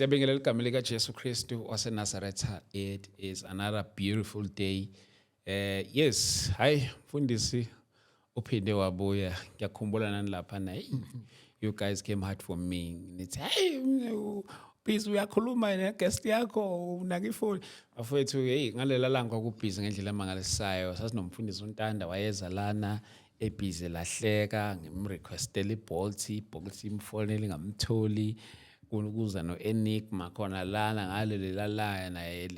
Siyabingelela igama lika Jesu Kristu waseNazaretha. It is another beautiful day. Yes, hi mfundisi uphinde wabuya. Ngiyakhumbula nani lapha na. You guys came hard for me. Nithi hey busy uyakhuluma neguest yakho unaka ifoni. Afethu hey ngalela langa kwakubhizi ngendlela emangalisayo. Sasinomfundisi uNtanda wayeza lana ebhizi lahleka ngimrequestela iBolt imfonele ngamtholi. Kuza no Enigma khona lana ngalelela laya naye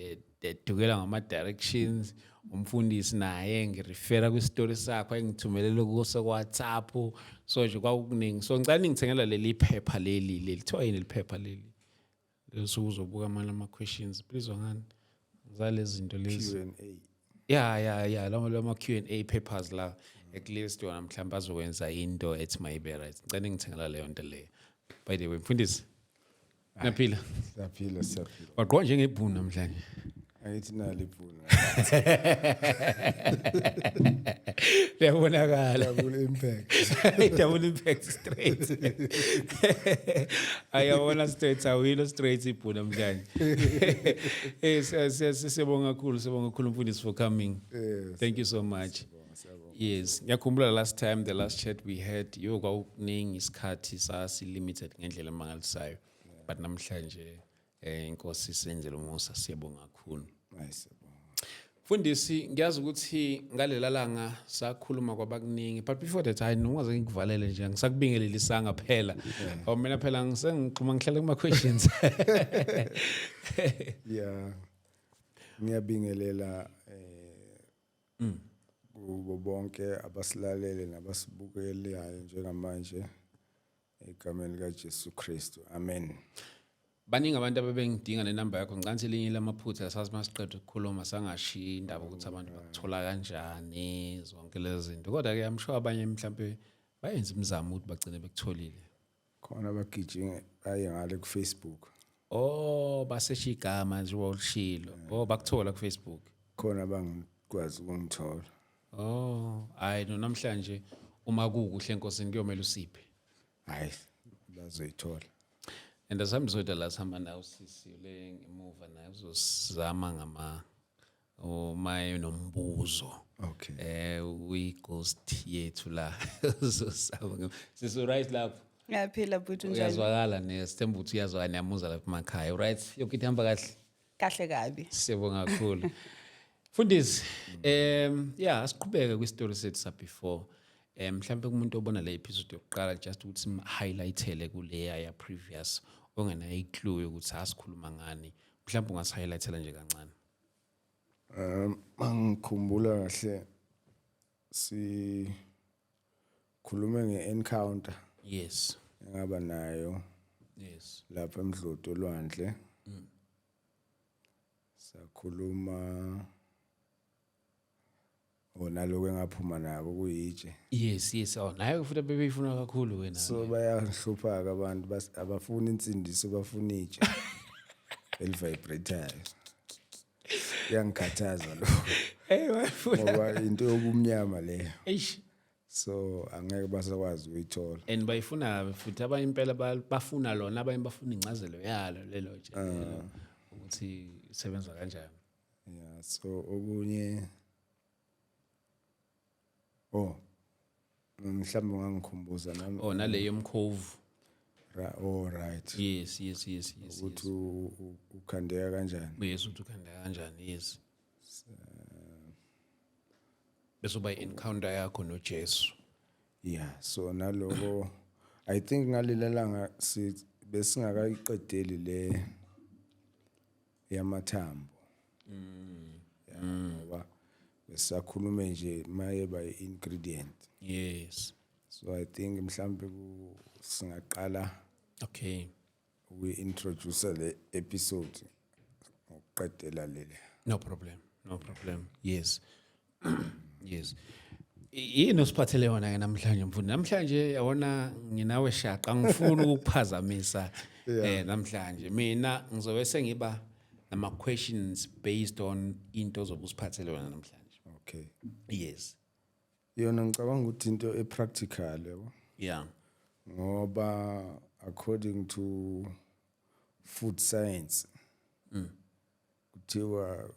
ledukela ngama directions umfundisi naye ngirefera ku story sakho engithumelele kuso WhatsApp so nje kwakuningi so ngicela ngithengela leli phepha leli lithiwa yini liphepha leli lesukuzobuka ama questions please wangani zalezi zinto lezi yeah lama Q&A papers la eclist wona mhlawumbe azokwenza into ethi maybe right ngicela ngithengela leyo nto leyo by the way mfundisi Naphila. Siyaphila. Waqonda njengebhunu namhlanje. Angithi nali ibhunu. Liyabonakala. Double impact. Double impact straight. Ayabona straight awilo straight ibhunu namhlanje. Siyabonga kakhulu mfundisi for coming. Yes. Thank you so much. Yes, ngiyakhumbula the last chat we had kwakuningi isikhathi sasi limited ngendlela emangalisayo. But namhlanje inkosi senzele umusa siyabonga kakhulu. Nice. Mfundisi ngiyazi ukuthi ngalela langa sakhuluma kwabakuningi but before that I ungaze ngikuvalele nje ngisakubingelela isanga phela. Mina phela ngixhuma ngihlala kuma questions. Yeah. Ngiyabingelela kubo bonke abasilalele nabasibukelayo njengamanje. Egameni likaJesu Kristu. Amen. Baningi abantu ababengidinga nenamba yakho ngicansi linye lamaphutha sazi masiqedwe ukukhuluma sangashi indaba ukuthi abantu bakuthola kanjani zonke lezi zinto kodwa ke amsho abanye mhlambe bayenza imizamo ukuthi bagcine bekutholile. Khona abagijinge baye ngale ku Facebook. Oh basesha igama nje wolishilo. Oh bakuthola ku Facebook. Khona bangikwazi ukungithola. Oh hayi no namhlanje uma kukuhle enkosini kuyomela usiphe. Hayi bazoyithola. And asamzoda la sihamba nawo sisi le ngemuva naye uzosizama ngama my nombuzo. Okay. We ghost yethu la uzosaba. Siso right lapho. Ngiyaphila bhuti njani? Uyazwakala nesithemba ukuthi uyazwakala niyamuza lapha emakhaya. Right? Yonke into ihamba kahle. Kahle kabi. Siyabonga kakhulu. Fundisi yeah asiqhubeke kwi story sethu sa before. Mhlambe kumuntu obona le episode yokuqala just ukuthi highlightele kuleya ya previous ongena iclue ukuthi asikhuluma ngani mhlambe ungasi highlightela nje kancane. Mangikhumbula kahle si khulume nge-encounter. Yes. Ngaba nayo. Yes. Lapha eMdloti olwandle. Sakhuluma onalo engaphuma nabo kuyitshe. Yes oh naye futhi bebeyifuna kakhulu wena. So bayahlupha abantu abafuna insindiso bafuna itshe. Elivibratayo. Yangikhathaza lo. Ngoba into yobumnyama leyo. Eish. So angeke basakwazi ukuyithola. And bayifuna futhi abanye impela bafuna lona abanye bafuna incazelo yalo lelo nje. Ukuthi isebenza kanjani. Yeah so okunye mhlawumbe ungangikhumbuza nami. Nale yomkhovu. Right. Yes. Ukuthi ukhandeka kanjani? Yes ukuthi ukhandeka kanjani yes. Bese uba encounter yakho noJesu. Yeah so naloko I think ngalilela besingakayiqedeli le yamathambo. Ngoba besakhulume nje maye by ingredient. Yes. So I think mhlambe singaqala Okay. We introduce le episode ngokuqedela lele. No problem. Yes. Yes. Yini osiphathele wona ke namhlanje mfundi? Namhlanje yabona nginawe shaqa ngifuna ukuphazamisa namhlanje. Mina ngizobe sengiba nama questions based on into zobusiphathele wona namhlanje. Okay. Yes. Yona ngicabanga ukuthi into epractical yabo. Yeah. Ngoba according to food science. Kuthiwa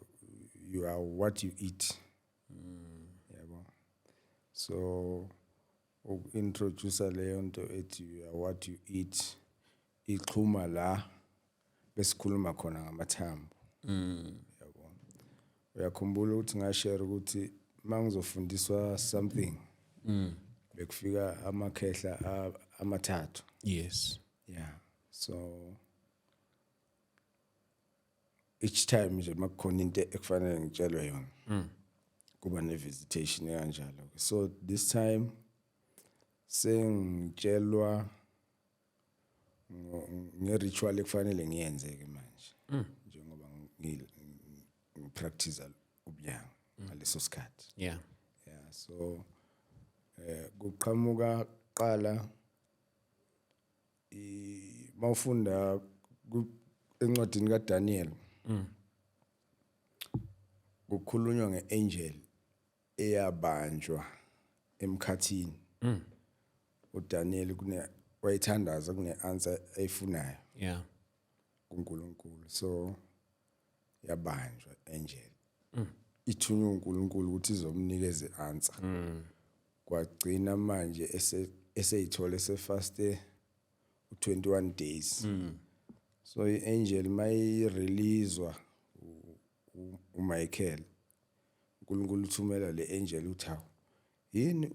you are what you eat. Yabo. So introduce leyo nto ethi you are what you eat. Ixhuma la besikhuluma khona ngamathambo. Yabo. Uyakhumbula ukuthi ngashare ukuthi mangizofundiswa something bekufika amakhehla amathathu. Yes. Yeah. So each time nje makukhona into ekufanele ngitshelwe yona kuba ne-visitation ekanjalo. So this time sengitshelwa nge-ritual ekufanele ngiyenze-ke manje njengoba ngipractice ubunyanga ngaleso sikhathi. Yeah. Yeah, so kuqhamuka qala mawufunda encwadini kaDaniel kukhulunywa ngeangel eyabanjwa emkhathini. uDaniel wayithandaza kune-answer ayifunayo Yeah. kuNkulunkulu, so yabanjwa angel ithunywa uNkulunkulu ukuthi izomnikeza i-answer. Kwagcina manje eseyithola esefaste 21 days. So i-angel mayireleasewa uMichael, uNkulunkulu uthumela le-angel uthi hawu yini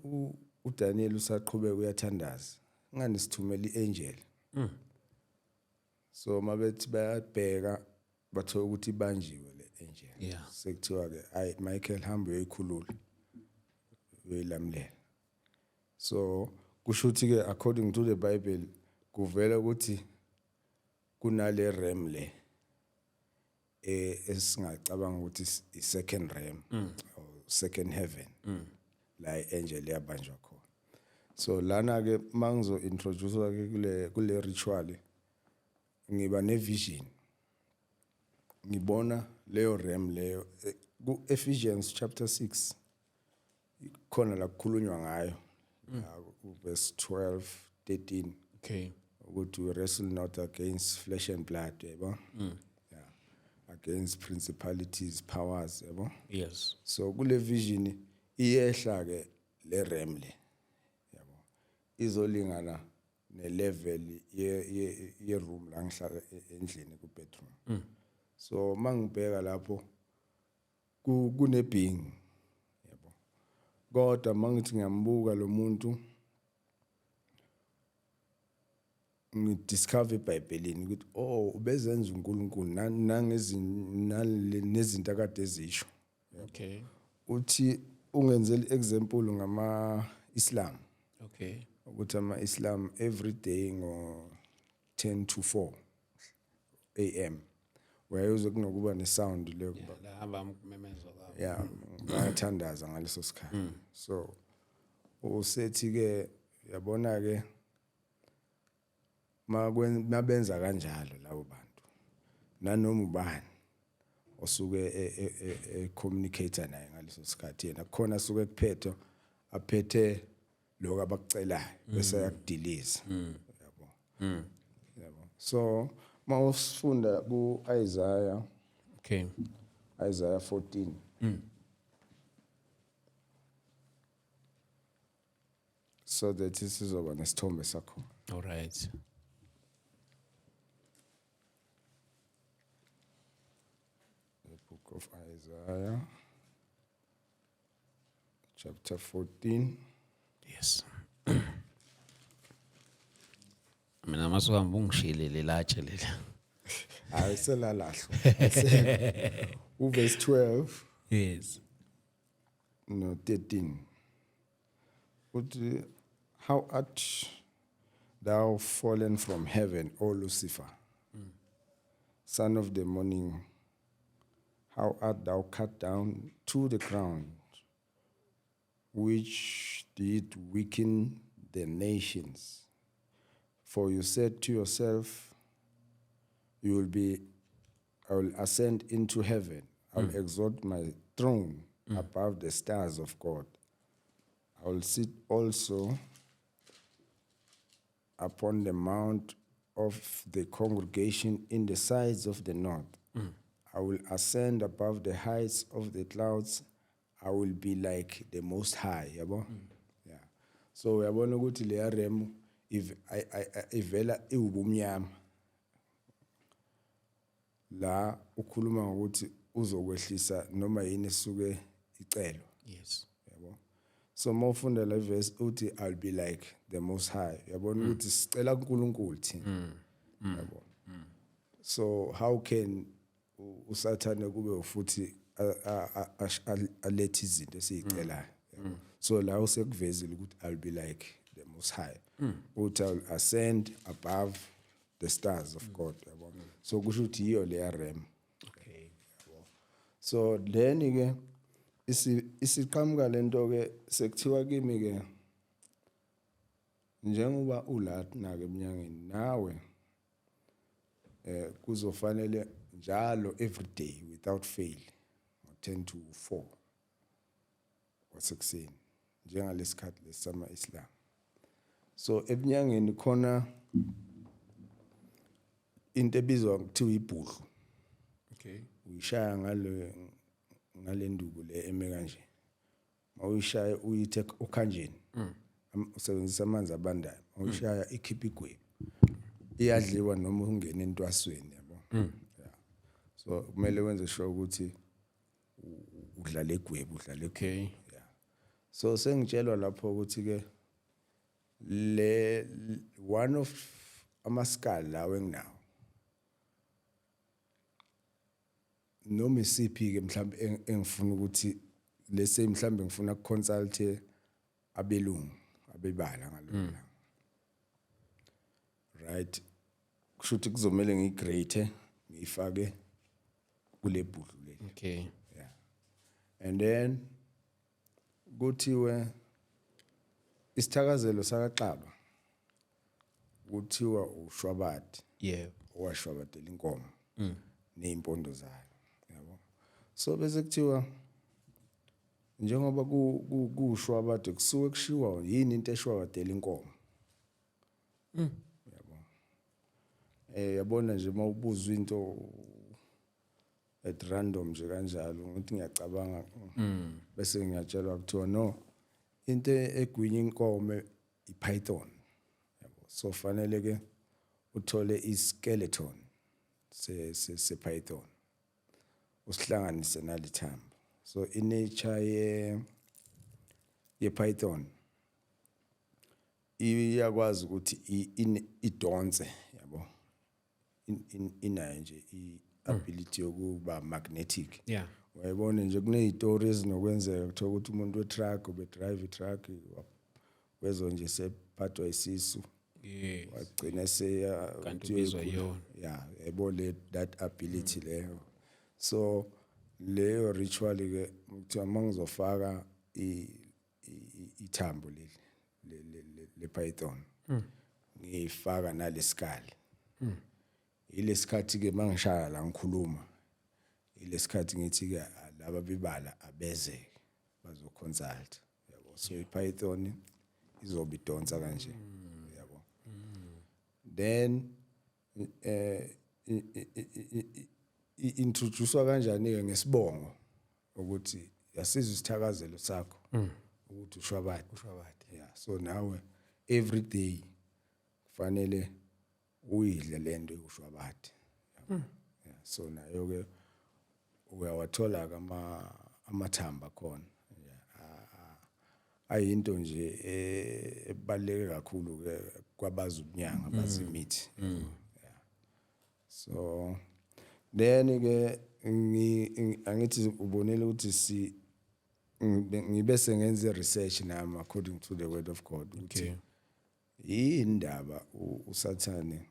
uDaniel usaqhubeka uyathandaza, ngani sithumela i-angel. So mabethi bayabheka bathola ukuthi ibanjiwe le-angel. Yeah. Sekuthiwa-ke hayi Michael hamba uyoyikhulula uyoyilamulela. So kusho ukuthi-ke according to the Bible kuvela ukuthi kunale realm le esingacabanga ukuthi i-second realm or second heaven la i-angel yabanjwa khona. So lana-ke mangizo introduce-ke kule ritual ngiba ne-vision, ngibona leyo realm leyo ku-Ephesians chapter 6 khona la kukhulunywa ngayo verse 12, 13. Okay. Ukuthi we wrestle not against flesh and blood, yabo. Yeah. Against principalities, powers, yabo. Yes. So kule vision iyehla ke le realm le, yabo. Izolingana ne-level ye room la ngihlala endlini ku bedroom. So mangibheka lapho kune being, yabo. Kodwa mangithi ngiyambuka lo muntu ngidiscover eBhayibhelini ukuthi ubezenza uNkulunkulu nezinto akade ezisho. Okay. Uthi ungenzele example ngama-Islam. Okay. Ukuthi ama-Islam every day ngo 10 to 4 AM wayezwe kunokuba nesound leyo. La hamba umemezwa kawo. Yeah, bayathandaza ngaleso sikhathi. So usethi-ke yabona-ke mabenza kanjalo labo bantu nanoma ubani osuke communicate naye ngaleso sikhathi yena khona suke kuphethe aphethe lokho abakucelayo bese yakudiliza. Yabo. Yabo. So mawusifunda ku-Isaiah. Okay. Isaiah 14. So that this is over nesithombe sakho. All right. The book of Isaiah, chapter 14. Yes. Mina masuhamba ungishilele latshe lela. Hayi selalahlo. Verse 12 Yes. no 13. Uthi, how art thou fallen from heaven, O Lucifer, son of the morning? How art thou cut down to the ground, which did weaken the nations? For you said to yourself, I will ascend into heaven. I will exalt my throne above the stars of God. I will sit also upon the mount of the congregation in the sides of the north. I will ascend above the heights of the clouds. I will be like the Most High. Yabo? Yeah. So uyabona ukuthi le rem ivela iwubumnyama. La ukhuluma ngokuthi uzokwehlisa noma yini esuke icelo. Yes. Yabo? So mawufunda la verse uthi I'll be like the Most High. Yabona ukuthi sicela uNkulunkulu thina. Yabo? So how can usathane kube futhi alethe izinto esizicelayo? So la usekuvezile ukuthi I'll be like the Most High. Uthi I'll ascend above the stars of God. Yabo? So kusho ukuthi yiyo le rem. Okay. So then ke isiqhamuka lento ke sekuthiwa kimi ke njengoba ulathina ke eminyangeni nawe kuzofanele njalo every day without fail 10 to 4 wasekuseni njengalesikhathi lesama Islam. So eminyangeni khona into ebizwa kuthiwa ibhudlu. Okay. Uyishaya ngale nduku le eme kanje. Mawuyishaya uyithe okhanjeni. Usebenzisa amanzi abandayo. Mawuyishaya ikhipha igwebu. Iyadliwa noma ungena entwasweni yabo. Yeah. So kumele wenze sure ukuthi udlala egwebu, udlala Okay. yeah. So sengitshelwa lapho ukuthi ke le one of amaskali lawo enginawo noma isiphi ke mhlawumbe engifuna ukuthi lese mhlawumbe ngifuna ukuconsult abelungu abebala ngalona. Right, kusho ukuthi kuzomela ngigrade ngifake kule bhudlu le. Okay. Yeah. And then kuthiwe isithakazelo sakaXaba kuthiwa ushwabadi. Yeah. Owashwabadela inkomo nezimpondo zayo. Yabo? So bese kuthiwa njengoba kushwabadi kusuke kushiwa yini into eshwabadela inkomo. Yabona nje mawubuza into at random nje kanjalo ukuthi ngiyacabanga bese ngiyatshelwa kuthiwa no into egwinya inkomo ipython. Yabo? So fanele ke uthole iskeleton se python usihlanganise nalithambo. So inature ye python iyakwazi ukuthi idonse yabo inayo nje iability yokuba magnetic. Yeah. Wayibona nje kunezitori ezinokwenzeka kuthiwa ukuthi umuntu we-truck ubedrive i-truck wezo nje sephathwa isisu. Yes. Wagcina Kanti ubizwa yona. yeah yebo le that ability leyo. So leyo ritual ke kuthiwa mangizofaka ithambo le python ngifaka nalesikali. Ilesikhathi ke mangishaya la ngikhuluma ilesikhathi ngithi ke laba bebala abeze bazoconsult yabo. So ipython izobe idonsa kanje yabo. Then introducewa kanjani ke ngesibongo ukuthi yasizwe isithakazelo sakho ukuthi ushwabadi. Yeah. So nawe every day kufanele uyidle lento ushwabadi. Yeah. So nayo ke uyawathola amathamba khona. Ayinto nje ebaleke kakhulu ke kwabazi ubunyanga bazimithi. Yeah. So then ke angithi ubonile ukuthi ngibe sengenza research nami according to the word of God. Okay. Indaba usathane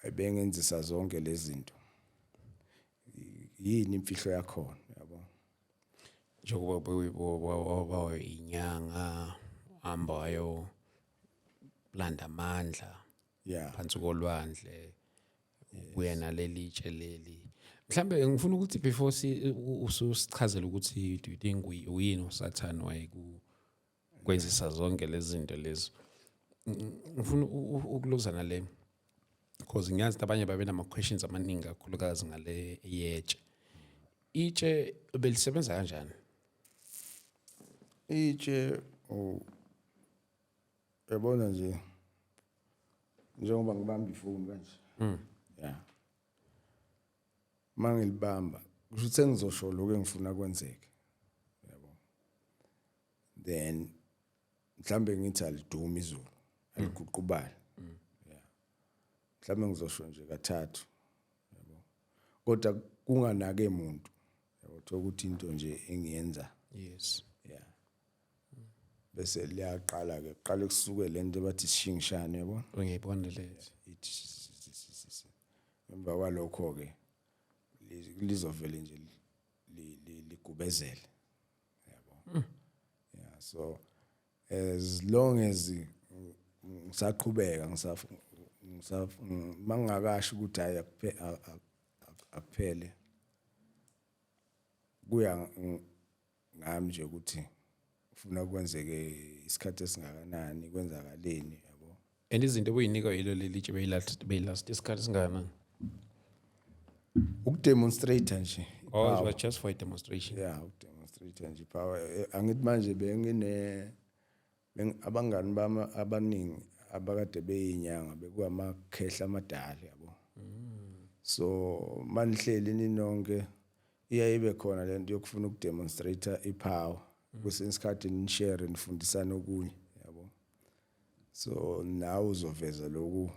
ebengenzisa zonke lezi zinto. Yini imfihlo yakho yabo? Njengoba inyanga hambayo landa amandla Yeah. phansi kolwandle ubuye nalelitshe leli. Mhlambe ngifuna ukuthi before ususichazela ukuthi do you think uyini usathane wayekwenzisa zonke lezi zinto lezo. Ngifuna ukuluzana le because ngiyazi ukuthi abanye babe nama-questions amaningi kakhulukazi ngale yetshe. Itshe belisebenza kanjani? Itshe yabona nje njengoba ngibamba ifoni kanje. Yeah. Mangilibamba kusho ukuthi engizosho lokho engifuna kwenzeke. Yabo. Then mhlambe ngithi aliduma izulu, aliguqubala. Yeah. Mhlambe ngizosho nje kathathu. Yabo. Kodwa kunganake umuntu. Yabo ukuthi into nje engiyenza. Yes. Yeah. Bese liyaqala ke qala kusuke lento bathi sishingishane yabo. Ngiyibona lezo. Emva kwalokho ke lizovela nje ligubezele yabo. Yeah, so as long as ngisaqhubeka mangakasho ukuthi hayi akuphele kuya ngami nje ukuthi ufuna kwenzeke isikhathi esingakanani kwenzakaleni yabo. And izinto obuyinika yilo lelitshe beyilast isikhathi singakanani? Ukudemonstrate nje. Or it was just for a demonstration? Yeah, ukudemonstrate nje power. Angithi manje bengine abangani bami abaningi abakade beyinyanga bekuwamakhehla amadala yabo. So manihleli ninonke iyayibe khona lento yokufuna ukudemonstrate ipower. Kusesikhathi nishare nifundisana okunye yabo. So nawe uzoveza lokhu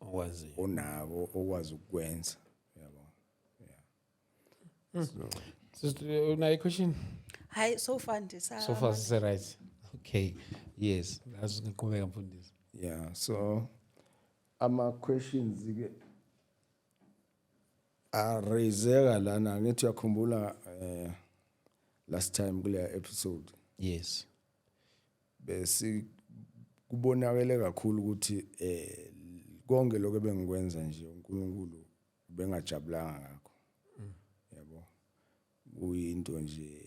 Okwazi. onako okwazi ukwenza yabo. Yeah. Sister, una question? Hi, so far ndisa. So far it's right. Okay. Yes. That's ngikubeka mfundisi. Yeah, so ama questions ke raiseka lana ngithi uyakhumbula last time kule episode Yes. bese kubonakele kakhulu ukuthi konke lokho bengikwenza nje uNkulunkulu bengajabulanga ngakho. Yabo. Kuyinto nje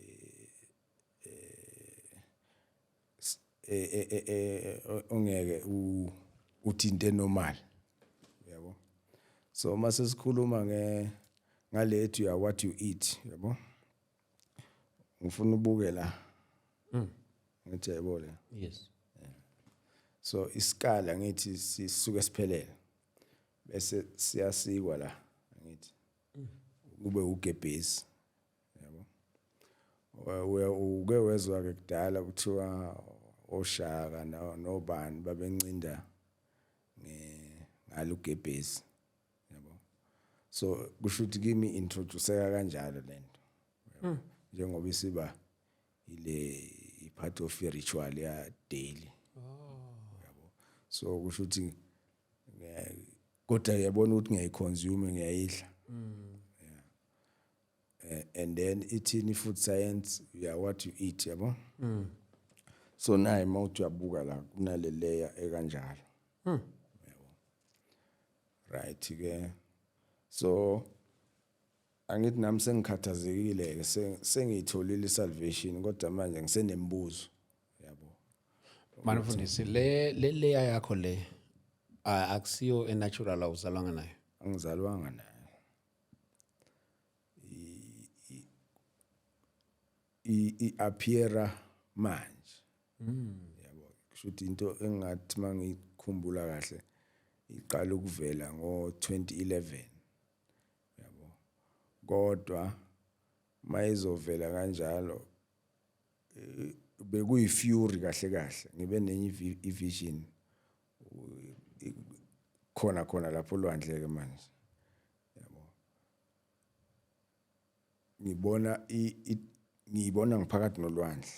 ongeke uthi into normal. Yabo. So mase sikhuluma ngalethu ya what you eat, yabo. Ngifuna ubuke la. Ngithi yabo le. Yes. So iskala ngithi sisuke siphelele. Bese siyasikwa la ngithi. Kube ugebhezi. Yabo. Uke wezwa ke kudala kuthiwa oShaka nobani babencinda ngalugebhezi. Yabo. So kusho ukuthi kimi introduce kanjalo lento. Njengoba isiba ile part of your ritual ya daily. Yabo. So kusho ukuthi kodwa yabona ukuthi ngiyayiconsume ngiyayidla. Yeah. And then eating food science ya what you eat yabo. So nayi mawuthi uyabuka la kunale layer ekanjalo. Yabo. Right ke. So angithi nami sengikhathazekile ke sengiyitholile salvation kodwa manje ngisenembuzo yabo. Mana mfundisi le layer yakho le akusiyo enatural awuzalwanga nayo. Angizalwanga nayo. I appeara manje. Yabo. Kusho ukuthi into engathi mangikhumbula kahle iqala ukuvela ngo2011. Yabo. Kodwa mayizovela kanjalo bekuyi fury kahle kahle ngibe nenye ivision khona lapho olwandle ke manje. Yabo. Ngibona ngiphakathi nolwandle.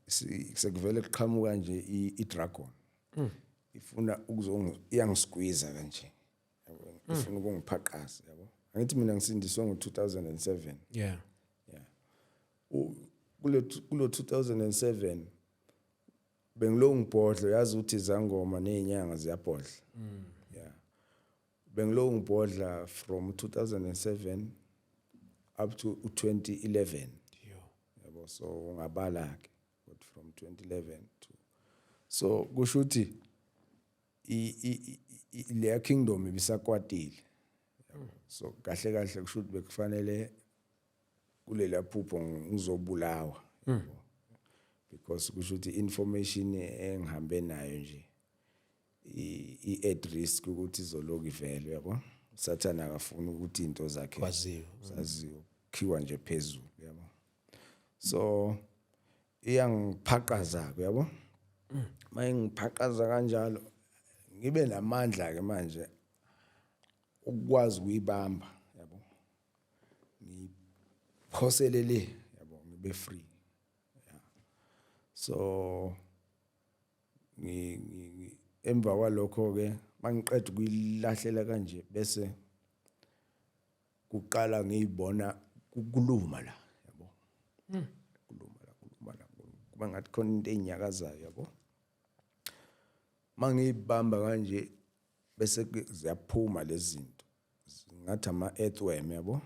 Sekuvele kuqhamuka nje idragon. Ifuna iyangisqueeze kanje. Yabo. Ifuna ukungiphaqaza yabo. Angithi mina ngisindiswe ngo2007. Yeah. Yeah. Kulo 2007 bengilo ngibhodlo yazi ukuthi izangoma nezinyanga ziyabhodla. Yeah. Bengilo ngibhodla from 2007 up to 2011. Yabo. So ungabala ke but from 2011 to so kusho ukuthi le kingdom ibisakwatile. So kahle kahle kusho ukuthi bekufanele kulela phupho ngizobulawa. Because kusho ukuthi information engihambe nayo nje i-at risk ukuthi izoloku ivele yabo. Sathana akafuni ukuthi into zakhe zaziwe khiwa nje phezulu yabo. So iyangiphaqaza yabo. Mayingiphaqaza kanjalo ngibe namandla ke manje ukwazi ukuyibamba yabo. Ngiphoselele yabo ngibe free. So emva kwalokho ke mangiqeda ukuyilahlela kanje bese kuqala ngiyibona kukuluma la yabo. Kuluma la kuba ngathi khona into enyakazayo yabo. Mangiyibamba kanje bese ziyaphuma lezi zinto ngathi ama earthworm yabo.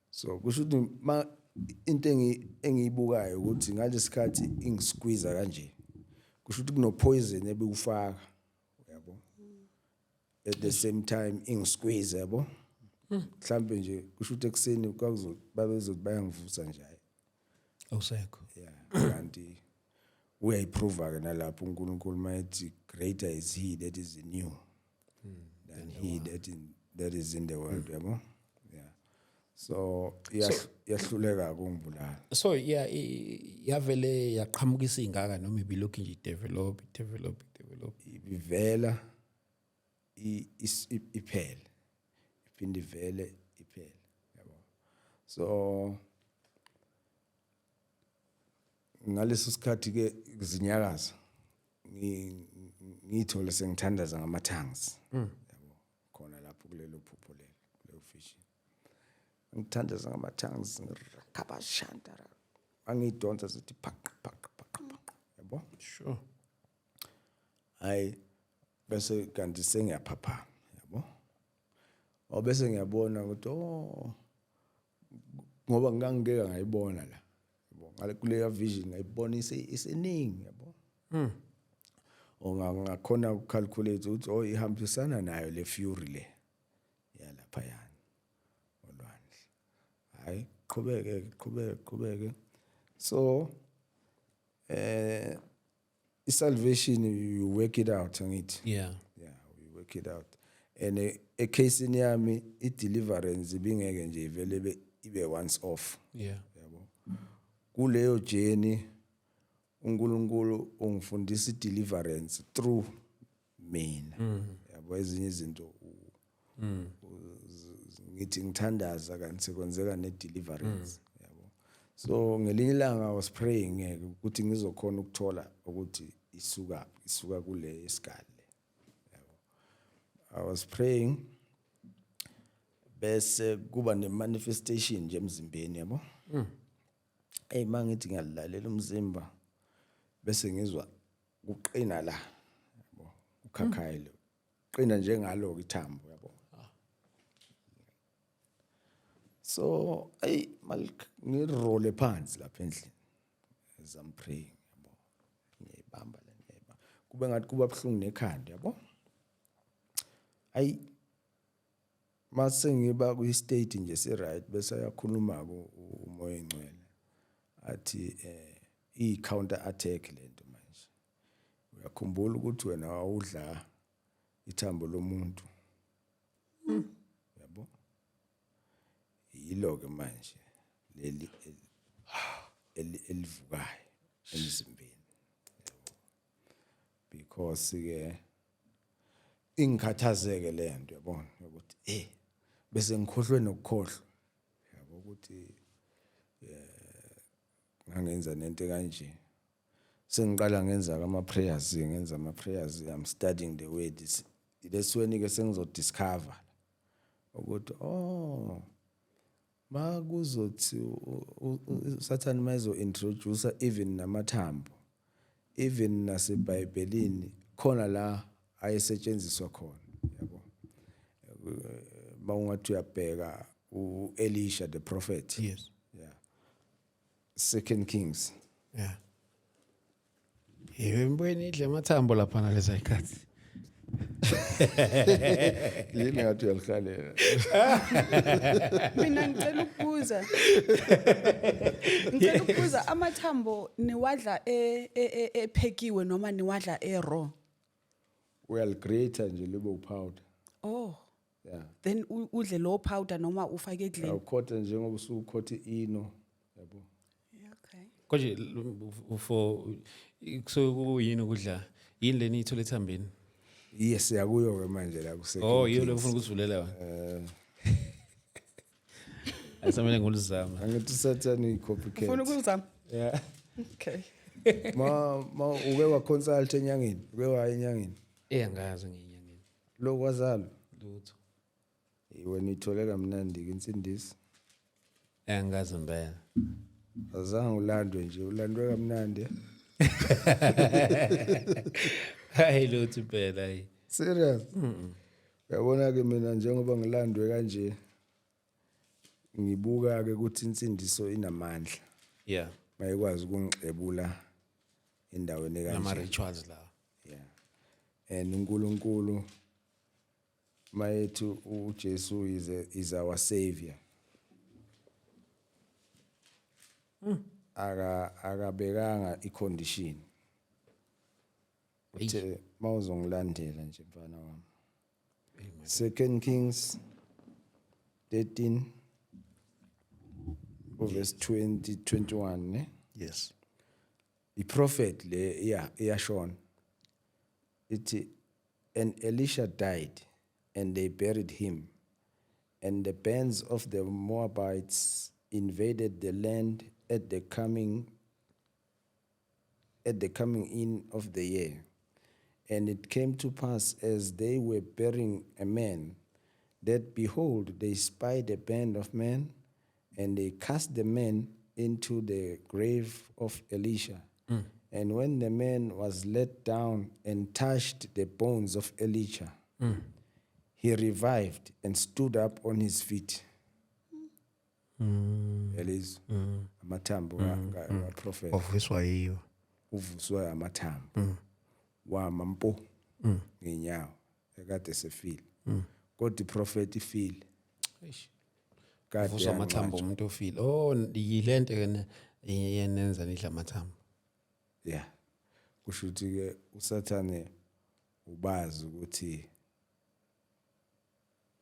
So kusho ukuthi into engiyibukayo ukuthi ngalesikhathi ingisqueeze kanje kusho ukuthi kuno poison ebufaka yabo. At the same time ingisqueeze yabo. Mhlambe nje kusho ukuthi ekseni babezothi bayangivusa nje. Awusekho. Yeah, kanti uyayiprova ke nalapho uNkulunkulu mayethi greater is he that is in you than he that is in the world yabo. Yeah. So yahluleka ukungibulala. So yeah, yavele yaqhamukisa ingaka noma ibilokhu nje develop. Ibivela iphele. Iphinde ivele iphele yabo. So ngaleso sikhathi ke zinyakaza ngithola sengithandaza ngama-tongues yabo khona lapho kulelo phupho lelo fish ngithandaza ngama-tongues ngikhabashantara angidonsa sithi phaq yabo. Sure. Hayi bese kanti sengiyaphaphama yabo. Bese ngiyabona ukuthi ngoba ngangeke ngayibona la ngale kuleya vision ngayibona iseningi yabo. Ngakhona ukucalculate ukuthi ihambisana nayo le fury le yalapha yana olwandle. Hayi qhubeke. So isalvation you work it out ngithi. Yeah, we work it out. And a case in yami i-deliverance ibingeke nje ivele ibe once off. Yeah. Kuleyo journey uNkulunkulu ungifundisa i-deliverance through mina yabo. Ezinye izinto ngithi ngithandaza kanti sekwenzeka ne-deliverance yabo. So ngelinye ilanga I was praying ukuthi ngizokhona ukuthola ukuthi isuka kule isikali yabo. I was praying bese kuba ne-manifestation nje emzimbeni yabo. Mangithi ngiyalalela umzimba bese ngizwa uqina la yabo. Ukhakhayile uqina njengalo ithambo yabo. So ngirole phansi lapha endlini as I'm praying yabo. Ngiyibamba kube ngathi kuba buhlungu nekhanda yabo. Mase ngiba ku state nje si right bese ayakhuluma umoya engcwele athi i-counter attack lento manje. Uyakhumbula ukuthi wena awudla ithambo lomuntu yabo. Yilo ke manje leli elivukayo emzimbeni because ke ingikhathazeke lento yabona ukuthi bese ngikhohlwe nokukhohlwa yabo ukuthi ngangenza nento kanje. Sengiqala ngenza ama prayers I'm studying the word. That's when ke sengizodiscover ukuthi makuzothi Satan mayizo introduce even namathambo, even naseBhayibhelini khona la ayesetshenziswa khona yabo. Mawungathi uyabheka uElisha the prophet. Yes. Yeah. 2 Kings. Yeah. Yembweni idle amathambo lapha ngalesa ikhathi. yini ngathi uyalihalela Mina ngicela ukubuza amathambo niwadla ephekiwe noma niwadla raw. uyaligrate nje libe upowder Oh, yeah then udle low powder noma ufake edlini. awukhotha njengoba usukhotha ino yabo Okay. Konje for so kuyini ukudla yini leni ithola ethambeni? yes yakuyo ke manje la kusekho Oh yiyo lo ufuna ukuzivulela wena. Asamele ngulizama. angithi sathani copycat Ufuna ukuzama? Yeah. Okay. ma uke wa consult enyangeni uke wa enyangeni Angazi ngenyangeni. lo kwazalo Lutho. iwe nithole kamnandi insindisi Angazi mbela. azange ulandwe nje ulandwe kamnandi Hayi lutho phela hayi. serious uyabona ke mina njengoba ngilandwe kanje ngibuka ke ukuthi insindiso inamandla Yeah. mayikwazi ukungixebula endaweni Nama kanje rituals la. yeah and uNkulunkulu mayethu uJesu is our savior akabekanga icondition uthe mawuzongilandela nje mfana wami 2 Kings 13 verse 20-21 ne Yes. the prophet le iyashona ithi and Elisha died and they buried him and the bands of the Moabites invaded the land at the coming in of the year. And it came to pass as they were burying a man, that behold, they spied a band of men, and they cast the man into the grave of Elisha. And when the man was let down and touched the bones of Elisha, he revived and stood up on his feet. Elizwe amathambo kaProphet Ovuswa yiyo. uvuswa amathambo wama mpo ngenyawo ekade sefile kodwa iProphet ifile Eish. kade Vuswa amathambo umuntu ofile. Oh yilento ke yenenza nidla amathambo. yeah kusho ukuthi ke uSathane ubazi ukuthi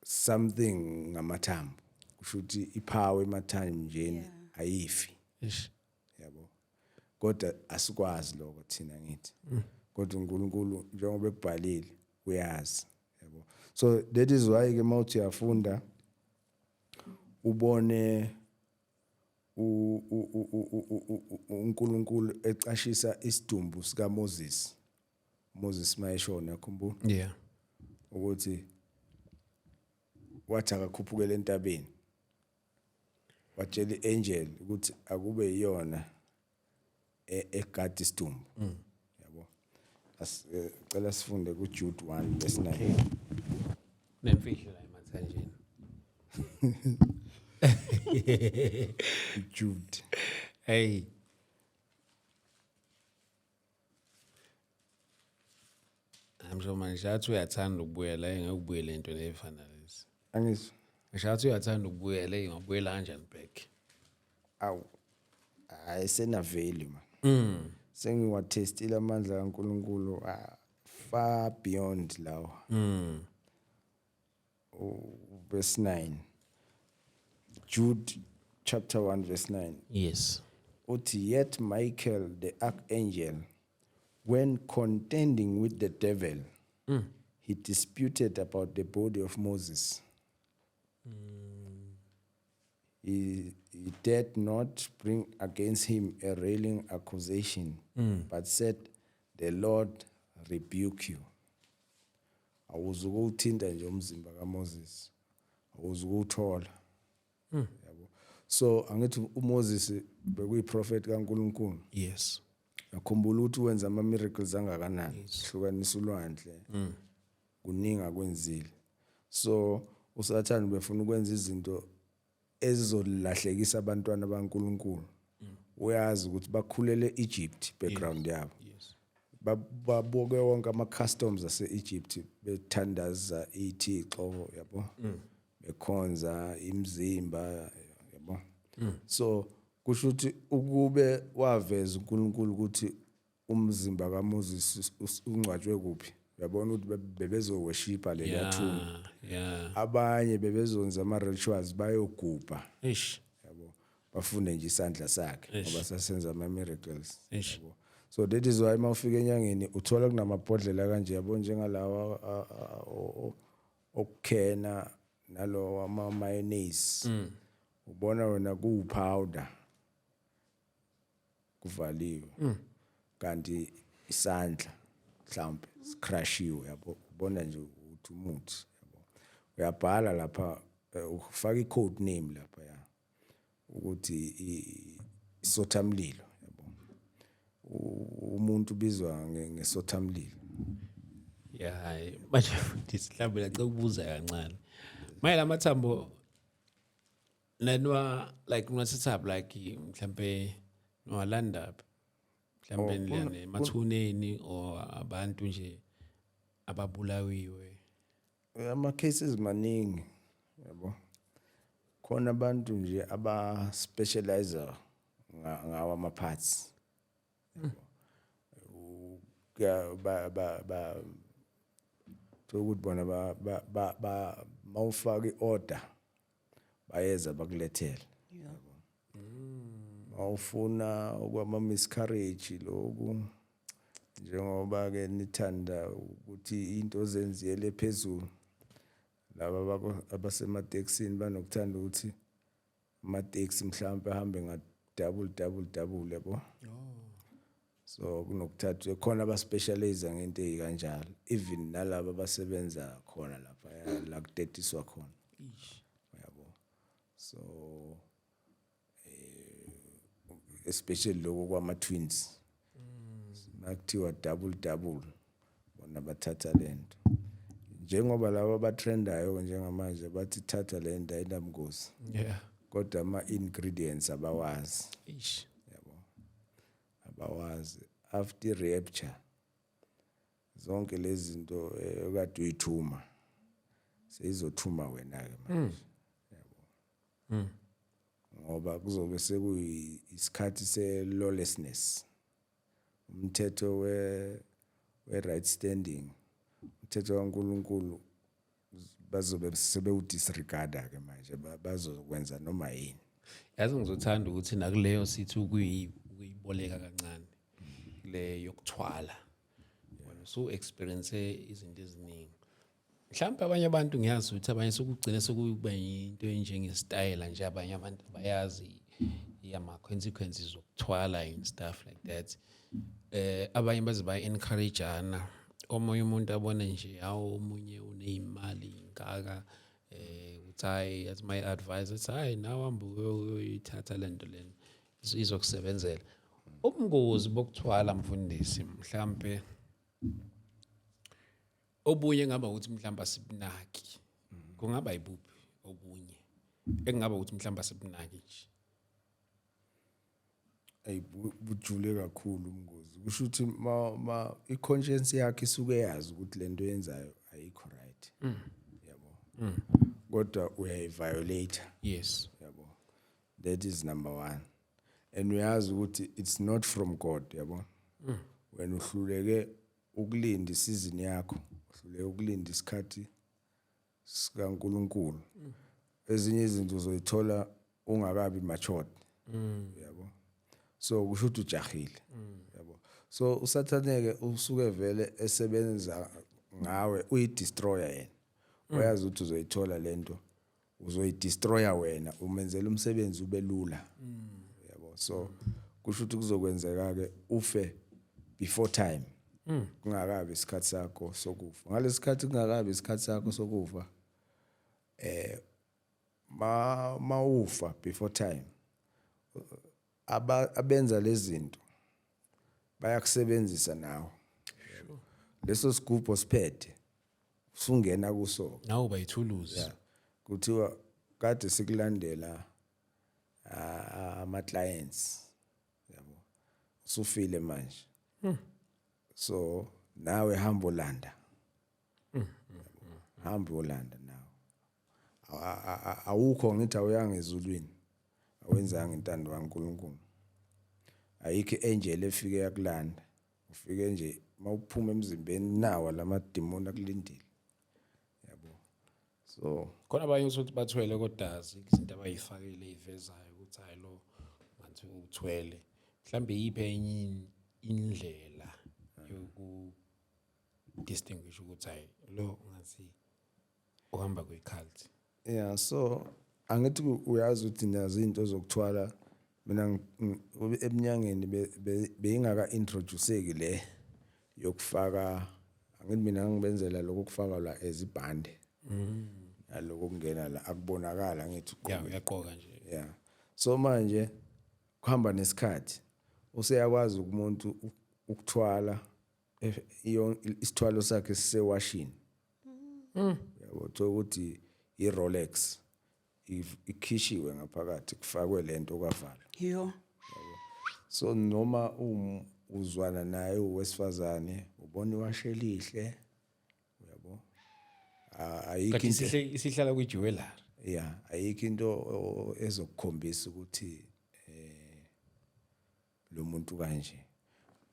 something ngamathambo kusho ukuthi ipower emathanjeni ayifi Eish. yabo kodwa asikwazi lokho thina ngithi kodwa uNkulunkulu njengoba ekubhalile uyazi yabo so that is why ke mawuthi uyafunda ubone uNkulunkulu ecashisa isidumbu sika Moses mayeshona yakhumbula Yeah. ukuthi wathi akakhuphukele entabeni watshela iangel ukuthi akube iyona egadi isidumbu yabo cela sifunde kuJude 1 verse 9 Nemfihlo la emathanjeni. Jude Hey. Amsho manje athi uyathanda ukubuyela engekubuyela into lefana lezi. angizwa Ngishathi uyathanda ukubuyela engabuyela kanjani back. awu ayisena value man sengiwathestile amandla kaNkulunkulu far beyond lawo verse 9 Jude chapter 1 verse 9 Yes. uthi yet Michael the archangel when contending with the devil he disputed about the body of Moses he dared not bring against him a railing accusation but said the Lord rebuke you awuzukuthinta nje umzimba kaMoses awuzukuthola yabo so angithi uMoses bekuyiprofeti kaNkulunkulu Yes. yakhumbula ukuthi wenza ama miracles angakanani hlukanisa ulwandle kuninga kwenzile so uSathane befuna ukwenza izinto ezizolahlekisa abantwana baNkulunkulu uyazi ukuthi bakhulele eEgypt background yabo babuke wonke ama customs ase-Egypt bethandaza ithixo yabo bekhonza imzimba yabo so kusho ukuthi ukube waveza uNkulunkulu ukuthi umzimba kaMoses ungcwatshwe kuphi uyabona ukuthi bebezo worshipa le yathuni yeah abanye bebezonza ama rituals bayogubha ish yabo bafunde nje isandla sakhe ngoba sasenza ama miracles ish yabo so that is why mawufika enyangeni uthola kunamabhodlela kanje yabo njengalawa okukhena nalo ama mayonnaise ubona wena ku powder kuvaliwe kanti isandla mhlawumbe scrushiwe yabo ubona nje uthi umuthi yabo uyabhala lapha ufaka i-code name lapha ya ukuthi isothamlilo yabo umuntu ubizwa ngesothamlilo yeah manje futhi mhlawumbe lacela ukubuza kancane maye lamathambo nanwa like ungathatha like mhlambe nowalanda mhlambe nilane mathuneni or abantu nje ababulawiwe ama cases maningi yabo khona abantu nje aba specializer ngawa ama parts ba ukuthi bona ba mawufaka iorder bayeza bakulethela yabo mawufuna okwama miscarriage lokhu njengoba ke nithanda ukuthi into zenziyele phezulu laba abasemateksini banokuthanda ukuthi ama-taxi mhlawumbe ahambe nga double yabo so kunokuthatha khona aba specialize ngento ezikanjalo even nalabo abasebenza khona lapha la kutetiswa khona yabo so especially lokho kwama twins nakuthiwa double bona bathatha lento njengoba laba abatrendayo njengamanje bathi thatha le nto ayinamgosi yeah kodwa ama ingredients abawazi ish yabo abawazi after rapture zonke lezi zinto okade uyithuma seyizothuma wena ke manje yabo ngoba kuzobe sekuyisikhathi se-lawlessness umthetho we right standing umthetho kaNkulunkulu bazobe sebewudisregarda ke manje bazokwenza noma yini yazi ngizothanda ukuthi nakuleyo sithi ukuyiboleka kancane le yokuthwala wena so experience izinto eziningi mhlawumbe abanye abantu ngiyazi ukuthi abanye sokugcina sokuba into enjengestyle nje abanye abantu bayazi yama consequences zokuthwala and stuff like that abanye baze ba encourageana omunye umuntu abona nje hawo omunye unezimali ingaka uthi hayi as my advisor uthi hayi nawe hamba uyithatha lento lena izokusebenzela ubungozi bokuthwala mfundisi mhlambe obunye ngaba ukuthi mhlamba sibunaki kungaba yibuphi obunye engaba ukuthi mhlamba sibunaki nje bujule kakhulu umngozi kusho ukuthi ma i-conscience yakhe isuke yazi ukuthi lento yenzayo ayikho right yabo kodwa uyayiviolate yes yabo that is number 1 and uyazi ukuthi it's not from God yabo wena uhluleke ukulinda isizini yakho uhluleke ukulinda isikhathi sikaNkulunkulu ezinye izinto uzoyithola ungakabi matured yabo so kusho ukuthi ujahile yabo so usathaneke usuke vele esebenza ngawe uyidestroyer yena uyazi ukuthi uzoyithola lento uzoyidestroyer wena umenzela umsebenzi ube lula yabo so kusho ukuthi kuzokwenzeka ke ufe before time kungakabi isikhathi sakho sokufa ngalesikhathi kungakabi isikhathi sakho sokufa maufa before time abenza lezi zinto bayakusebenzisa nawe leso sigubho siphethe usungena kuso nawe bayithuluzi kuthiwa kade sikulandela ama clients yabo usufile manje so nawe hamba olanda hamba olanda nawe awukho ngithi awuyanga ezulwini awenzanga intando kaNkulunkulu ayikho angel efike yakulanda ufike nje mawuphuma emzimbeni nawa lamademoni akulindile yabo so khona abanye uthi bathwele kodwa izinto abayifakile ivezayo ukuthi hayi lo ngathi uthwele mhlambe yiphe enye indlela yoku distinguish ukuthi hayi lo ngathi uhamba kwecult. yeah so angithi uyazi ukuthi nazo izinto zokuthwala mina eminyangeni beyingaka introduceki le yokufaka angithi mina ngibenzela lokufaka la ezibhande naloko kungena la akubonakala ngithi uyaqoka nje yeah so manje kuhamba nesikhathi useyakwazi umuntu ukuthwala isithwalo sakhe sisewashini yabo ukuthi iRolex ikhishiwe ngaphakathi kufakwe lento kwavala Yo. so noma uzwana naye uwesifazane ubona iwashe elihle uyabo ayikho isihlala kwi-jewelry yeah ayikho into ezokukhombisa ukuthi lo muntu kanje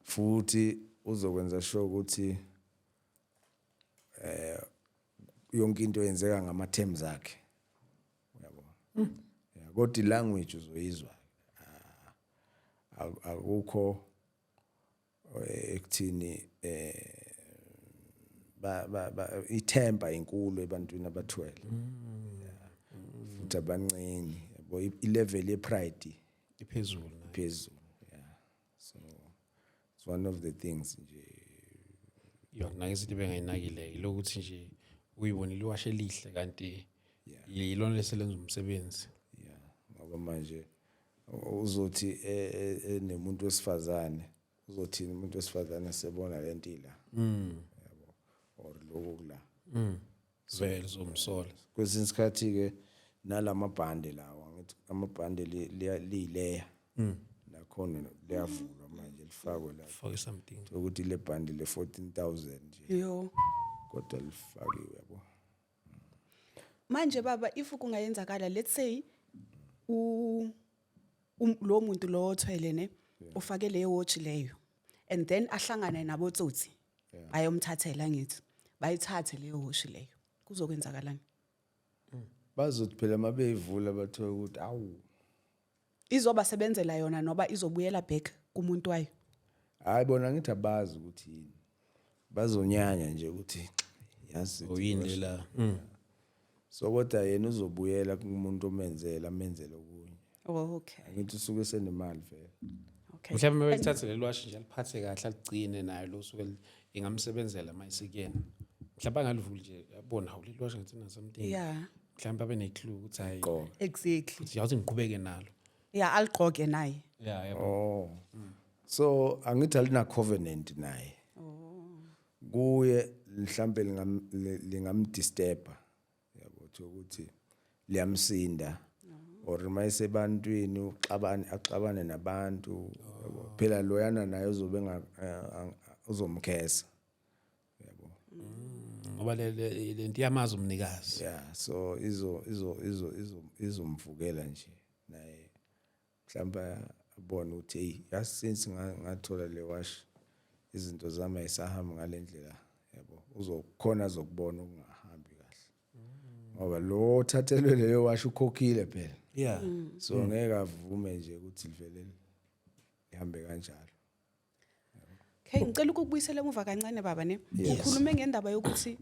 futhi uzokwenza sure ukuthi yonke into yenzeka ngama terms akhe uyabo yeah kodwa ilanguage uzoyizwa akukho ekuthini ithemba inkulu ebantwini abathwele futhi abancane yabo ilevel yepride iphezulu yeah so it's one of the things nje yona izinto bengayinakile lokuthi nje uyibonile iwashe lihle kanti yilona leselenza umsebenzi yeah ngoba manje uzothi nemuntu wesifazane uzothi umuntu wesifazane sebona lento ila yabo or lokho kula vele zomsola kwesinye isikhathi ke nalamabhande lawa ngithi amabhande liyileya nakhona liyavulwa manje lifakwe la for something ukuthi le bhande le 14,000 nje Yo. kodwa lifakiwe yabo Manje baba if kungayenzakala let's say lo muntu lo othwele ne ufake leyo watch leyo and then ahlangane nabotsotsi bayomthathela ngithi bayithathe leyo watch leyo kuzokwenzakalani bazothi phela mabeyivula bathola ukuthi awu izoba sebenzela yona noba izobuyela back kumuntu wayo hayi bona ngithi abazi ukuthi yini bazonyanya nje ukuthi yazi oyini la so kodwa yena uzobuyela kumuntu omenzela amenzele okunye oh okay ngithi usuke senemali vele okay mhlawumbe belithathe lelwashi nje aliphathe kahle aligcine nayo lo suke ingamsebenzela mayisikene mhlawumbe angalivuli nje yabona hawu lelwashi ngathi na something yeah mhlawumbe abe neclue ukuthi hayi exactly yawuthi ngiqhubeke nalo yeah aliqoke naye yabo oh so angithi alina covenant naye kuye mhlambe lingamdisturba yabo ukuthi liyamsinda or mayisebantwini axabane nabantu yabo phela loyana naye uzobe uzomkhesa yabo ngoba lento yamazi umnikazi yeah so izomvukela nje naye mhlawumbe abone ukuthi hey yasi since ngathola le wash izinto zami ayisahamba ngalendlela yabo uzokhona azokubona okungahambi kahle ngoba lo thathelwe leyo wash ukhokhile phela yeah so ngeke avume nje ukuthi livelele ihambe kanjalo okay ngicela ukubuyisela emuva kancane baba ne ukhulume ngendaba yokuthi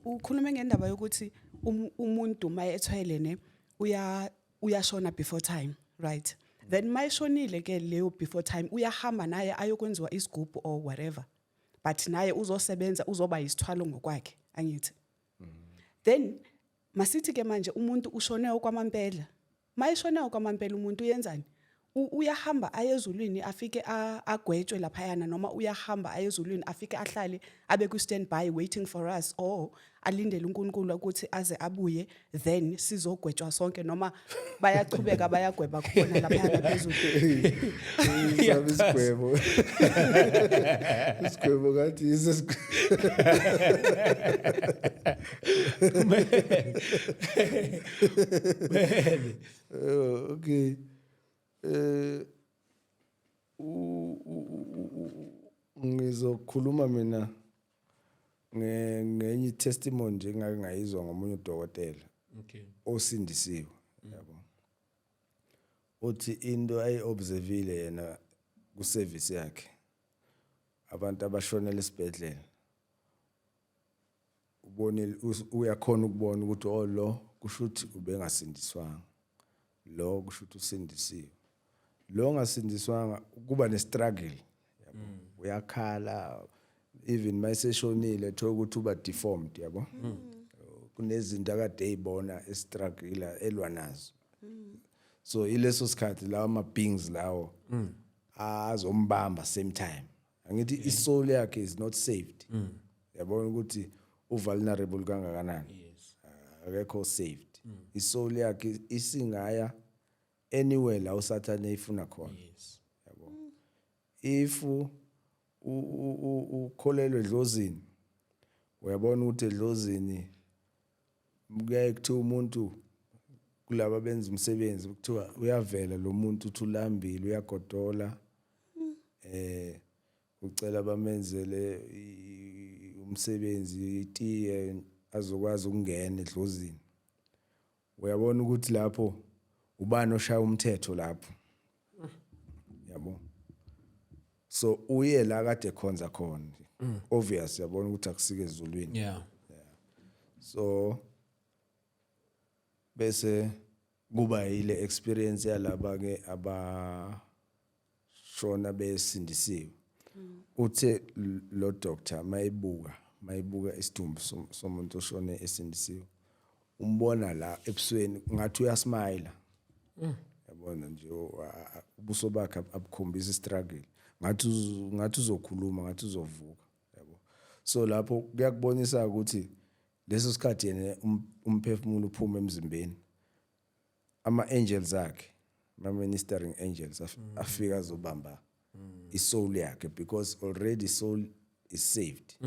ukhulume ngendaba yokuthi umuntu mayethwele ne uyashona before time right then mayishonile ke leyo before time uyahamba naye ayokwenziwa isigubhu or whatever but naye uzosebenza uzoba isithwalo ngokwakhe angithi then masithi ke manje umuntu ushone okwamampela mayishone okwamampela umuntu uyenzani uyahamba ayezulwini afike agwetshwe laphayana noma uyahamba ayezulwini afike ahlale abe ku standby waiting for us or alindele uNkulunkulu ukuthi aze abuye then sizogwetshwa sonke noma bayachubeka bayagweba khona laphayana phezulu. Sabe isigwebo. Isigwebo ngathi okay. Ngizokhuluma mina ngenye testimony nje engake ngayizwa ngomunye udokotela osindisiwe yabo. Uthi into ayiobservile yena ku service yakhe abantu abashonela esibhedlela ubone uyakhona ukubona ukuthi lo kushuthi ubengasindiswanga, lo kushuthi usindisiwe, lo ngasindiswanga kuba ne struggle yabo. Uyakhala even mayiseshonile thola ukuthi uba deformed yabo. Kunezinto akade eyibona estruggle elwa nazo. So ileso sikhathi lawo ama beings lawo azombamba same time. Angithi isoul yakhe is not saved. Yabona ukuthi vulnerable kangakanani. Akekho saved. Isoul yakhe isingaya anywhere la uSathane efuna khona. Yabo. If ukholelwe edlozini uyabona ukuthi edlozini kuyaye kuthiwa umuntu kulabo benza umsebenzi kuthiwa uyavela lo muntu uthulambile uyagodola ucela bamenzele umsebenzi itiye azokwazi ukungena edlozini. Uyabona ukuthi lapho ubani oshaya umthetho lapho. Yabo. So uye la kade khonza khona. Obvious yabona ukuthi akusike ezulwini. Yeah. So bese kuba ile experience yalaba ke abashona besindisiwe. Uthe lo doctor mayibuka isidumbu somuntu oshone esindisiwe. Umbona la ebusweni ngathi uyasmile. Yabona nje ubuso bakhe abukhombisa struggle. Ngathi uzokhuluma, ngathi uzovuka, yabo. So lapho kuyakubonisa ukuthi leso sikhathi yena umphefumulo uphuma emzimbeni. Ama angels akhe, ama ministering angels afika azobamba isoul yakhe because already soul is saved.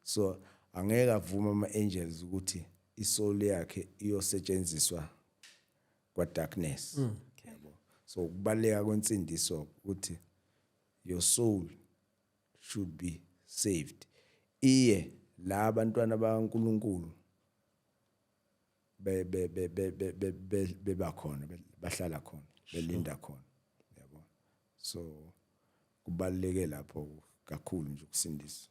So angeke avuma ama angels ukuthi isoul yakhe iyosetshenziswa kwa darkness. Yabo. So kubaleka kwensindiso ukuthi your soul should be saved. Iye la abantwana bakaNkulunkulu bebakhona bahlala khona belinda khona yabo. So kubaleke lapho kakhulu nje ukusindisa.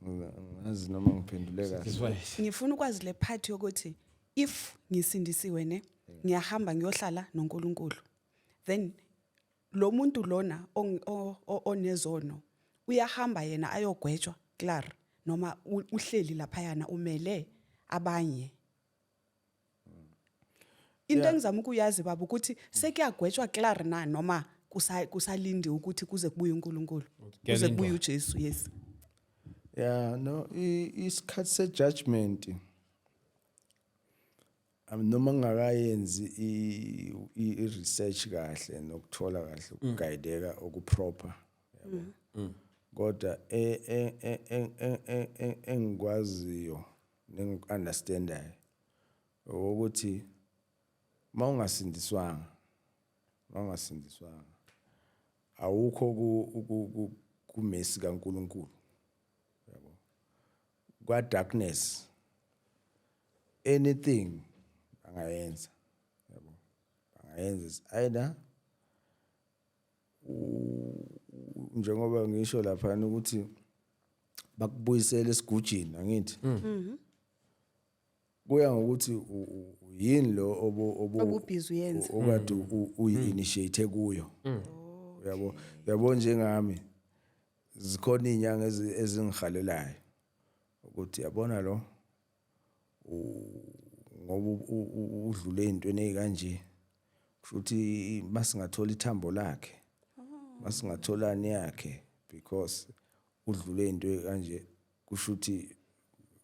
Ngazi noma ngiphendule kahle. Ngifuna ukwazi le part yokuthi if ngisindisiwe ne ngiyahamba ngiyohlala noNkulunkulu then lo muntu lona onezono uyahamba yena ayogwetshwa clar noma uhleli lapha yana umele abanye. Into engizama ukuyazi baba ukuthi sekuyagwetshwa clar na noma kusalindi ukuthi kuze kubuye uNkulunkulu kuze kubuye uJesu. Yes. Yeah, no, isikhathi se judgment noma ngakayenzi i research kahle nokuthola kahle ukuguideka okuproper yabo. Kodwa engikwaziyo nengiunderstandayo ukuthi mawungasindiswanga awukho kumesi kaNkulunkulu yabo. Kwa darkness anything angayenza yabo. Angayenza either njengoba ngisho lapha ukuthi bakubuyisela esigujini angithi. Kuya ngokuthi yini lo obubhizi uyenza okade uyi-initiate kuyo. Yabo njengami zikhona inyanga ezingihalelayo ukuthi yabona lo ngoba udlule into ezikanje kushuthi masingathola ithambo lakhe masingatholani yakhe because udlule into kanje kushuthi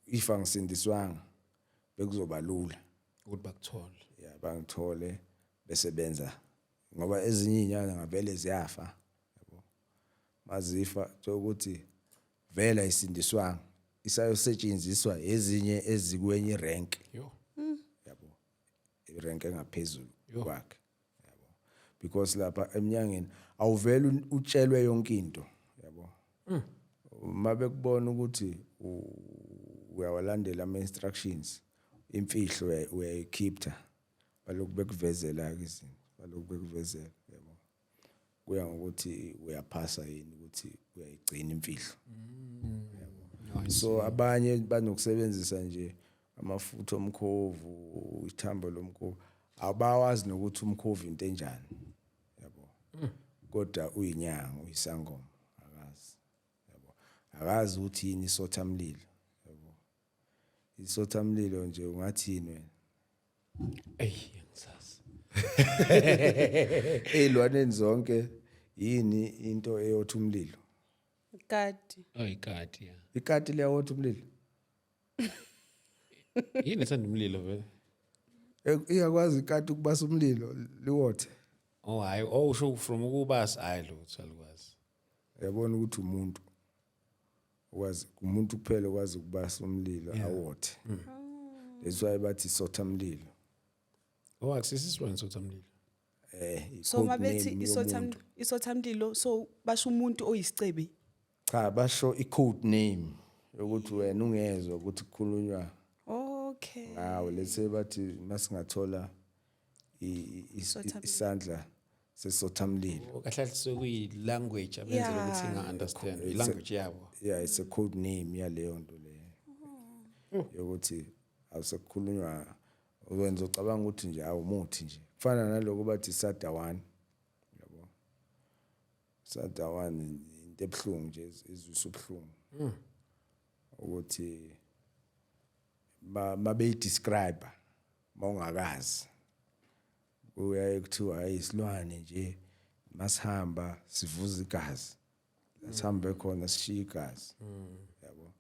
if angisindiswanga bekuzoba lula ukuthi bakuthole. ya bangithole besebenza ngoba ezinye inyanga ngavele ziyafa yabo mazifa ukuthi vela isindiswanga isayosetshenziswa ezinye ezikwenye rank Yo. yabo irank engaphezulu kwakhe yabo because lapha eminyangeni awuvela utshelwe yonke into yabo uma bekubona ukuthi uyawalandela ama instructions imfihlo uyayikhipha baloku bekuvezela ke izinto baloku bekuvezela yabo kuya ngokuthi uyaphasa yini ukuthi uyayigcina imfihlo so abanye banokusebenzisa nje amafutha omkhovu ithambo lomkhovu abawazi nokuthi umkhovu into enjani yabo kodwa uyinyanga uyisangoma akazi yabo akazi ukuthi yini isothamlilo yabo isothamlilo nje ungathini wena ngisazi. ezilwaneni zonke yini into eyotha umlilo Kati. Ikati ya. ikati liyawotha umlilo Yini sanda umlilo vele? iyakwazi ikati ukubasa umlilo liwothe Hayi, usho from ukubasa hayi lutho alukwazi. yabona ukuthi umuntu ukwazi umuntu kuphela okwazi ukubasa umlilo awothe that's why bathi sothamlilo Akusisiswana sothamlilo. So mabethi isothamlilo so basho umuntu oyisicebi. cha basho i-code name yokuthi wena ungezwe ukuthi kukhulunywa Okay. ngawe lese bathi masingathola isandla sesothamlilo Kahle sokuyi language abenzela ukuthi singa understand. Language yabo. yeah it's a code name yaleyo nto le yokuthi awusekukhulunywa uwenza ucabanga ukuthi nje awumuthi nje kufana naloko bathi sada 1 yabo sada 1 into ebhlungu nje izwisa ubhlungu ukuthi mabe describe mawungakazi uyaye kuthiwa ayisilwane nje masihamba sivuza igazi sihambe khona sishiya igazi yabo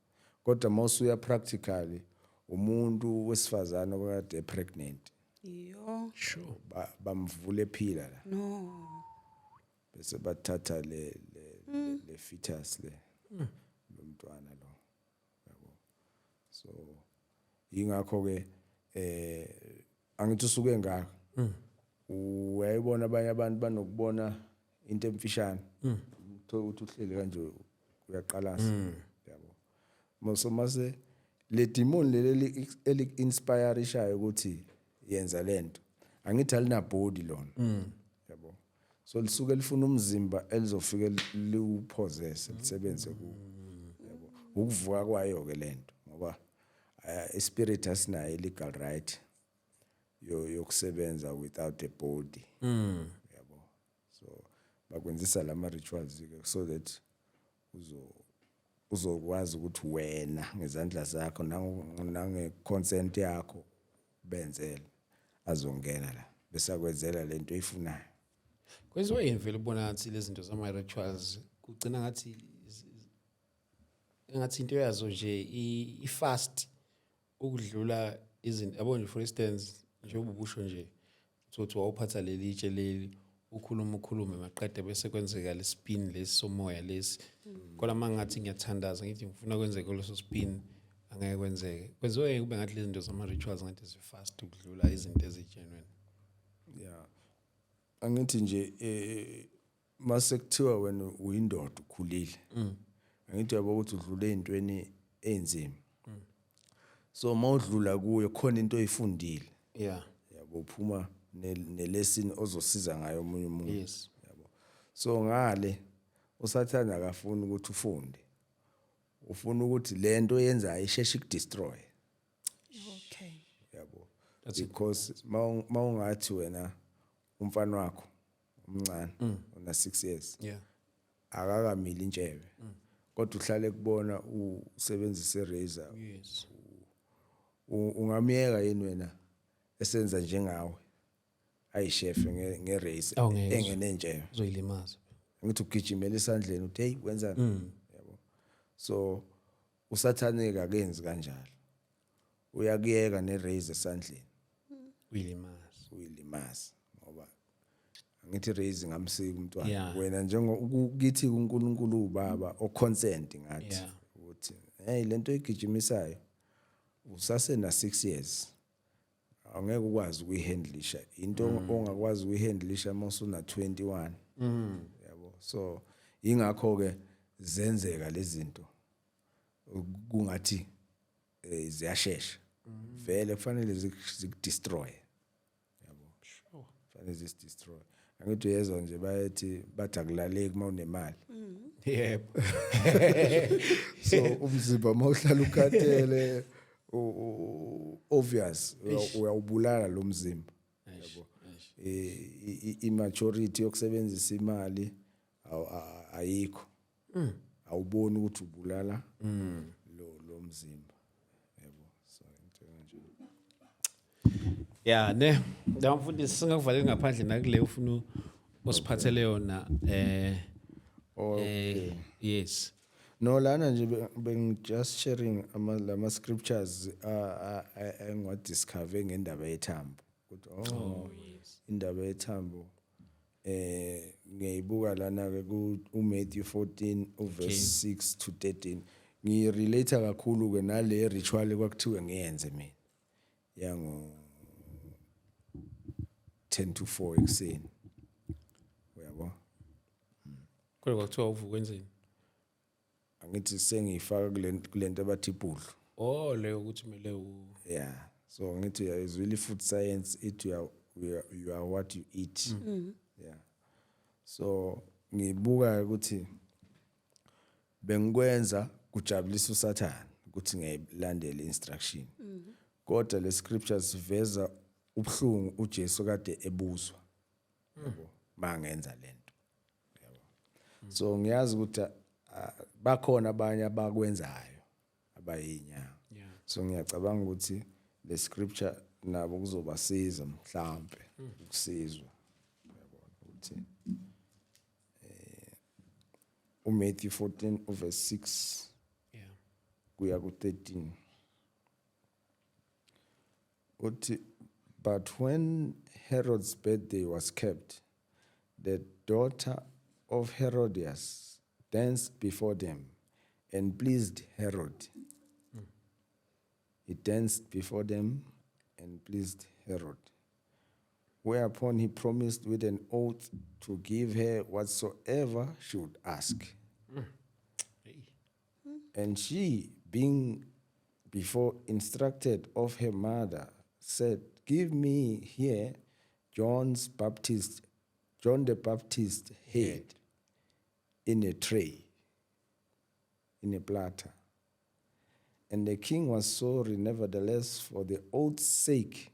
kodwa mawusuya practically umuntu wesifazana okade pregnant Yo. Sure. bamvule phila la No. bese bathatha le fetus le lomntwana lo yabo so ingakho ke angithi usuke ngaka uyayibona abanye abantu banokubona into emfishane uthola ukuthi uhleli kanje uyaqalasa yabo so mase le demon leli eli inspire ishayo ukuthi yenza lento angithi alina body lona yabo so lisuke lifuna umzimba elizofika liwupossess lisebenze ku yabo ukuvuka kwayo ke lento ngoba spirit asinayo legal right yokusebenza without a body yabo so bakwenzisa lama rituals so that uzokwazi ukuthi wena ngezandla zakho nange consent yakho benzele azongena la bese akwenzela lento oyifunayo Kwenziwe yini vele ubona ngathi lezi zinto zama rituals kugcina ngathi into yazo nje i-fast ukudlula izinto yabo nje for instance njengoba ubusho nje uthi wawuphatha leli itshe leli ukhulume maqede bese kwenzeka le spin lesi somoya lesi kodwa mangathi ngiyathandaza ngithi ngifuna kwenzeke leso spin angeke kwenzeke kwenziwe kube ngathi lezi zinto zama rituals ngathi zi fast ukudlula izinto ezigenuine yeah angithi nje mase kuthiwa wena uyindoda ukhulile angithi yabo ukuthi udlule ezintweni enzima so mawudlula kuyo khona into oyifundile yeah yabo uphuma nelesson ozosiza ngayo omunye umuntu yes yabo so ngale usathana akafuni ukuthi ufunde ufuna ukuthi lento yenza isheshe ikudestroy Okay. yabo because mawungathi wena umfana wakho umncane una 6 years yeah akakamili intshebe kodwa uhlale kubona usebenzisa eraser yes ungamiyeka yini wena esenza njengawe ayishef ngerace Awu ngeke engenentsheyo uzoyilimaza. ngithi ugijimela esandleni uthi hey wenzani yabo so usathane kakenzi kanjalo uyakuyeka nerace esandleni uyilimaza ngoba ngithi raise ngamsika umntwana Yeah. wena njengokuthi uNkulunkulu ubaba o consent ngathi Yeah. ukuthi hey lento igijimisayo usase na 6 years angeke ukwazi ukuyihandlisha into ongakwazi ukuyihandlisha mase una 21 yabo so ingakho ke zenzeka lezi zinto kungathi ziyashesha vele kufanele zikudestroy yabo kufanele zidestroy angithi uyezwa nje bayathi bathi akulaleki mawunemali Yebo. so umzimba mawuhlala ukhathele obvious uyawubulala lo mzimba yabo immaturity yokusebenzisa imali ayikho awuboni ukuthi ubulala lo mzimba yabo so into kanje Yeah, ne. Ndamfundisi singakuvaleli ngaphandle nakule ufuna usiphathele yona okay yes. no lana nje beng just sharing lama scriptures engwa discover ngendaba yethambo ukuthi indaba yethambo ngiyibuka lana ke ku Matthew 14 verse 6 to 13 ngirelate kakhulu ke nale ritual kwakuthiwe ngiyenze mina yango 10 to 4 ekseni uyabo Kodwa kwakuthiwa uvuka wenzeni? angithi sengifaka kulento abathi ibhudlu Oh leyo ukuthi kumele yeah so ngithi is really food science it you are what you eat yeah so ngibuka ukuthi bengikwenza kujabulisa uSathane ukuthi ngilandele instruction kodwa le scriptures veza ubhlungu uJesu kade ebuzwa yabo mangenza lento yabo so ngiyazi ukuthi bakhona abanye abakwenzayo abayinyanga so ngiyacabanga ukuthi le scripture nabo kuzobasiza mhlambe ukusizwa yabona ukuthi uMatthew 14 verse 6 yeah. kuya ku13 uthi but when Herod's birthday was kept the daughter of Herodias danced before them and pleased Herod. He danced before them and pleased Herod. Whereupon he promised with an oath to give her whatsoever she would ask. And she, being before instructed of her mother, said, give me here John the Baptist's head in a tray, in a platter. And the king was sorry, nevertheless, for the oath's sake,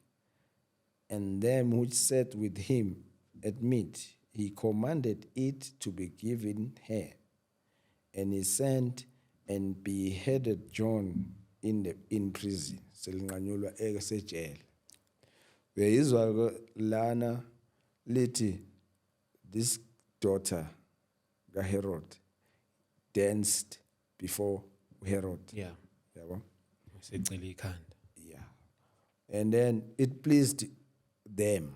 and them which sat with him at meat, he commanded it to be given her. And he sent and beheaded John in prison. Selinganyulwa esejele. Uyizwa lana lithi this daughter Herod danced before Herod. Yeah. Yabo. Secela ikhanda. Yeah. And then it pleased them,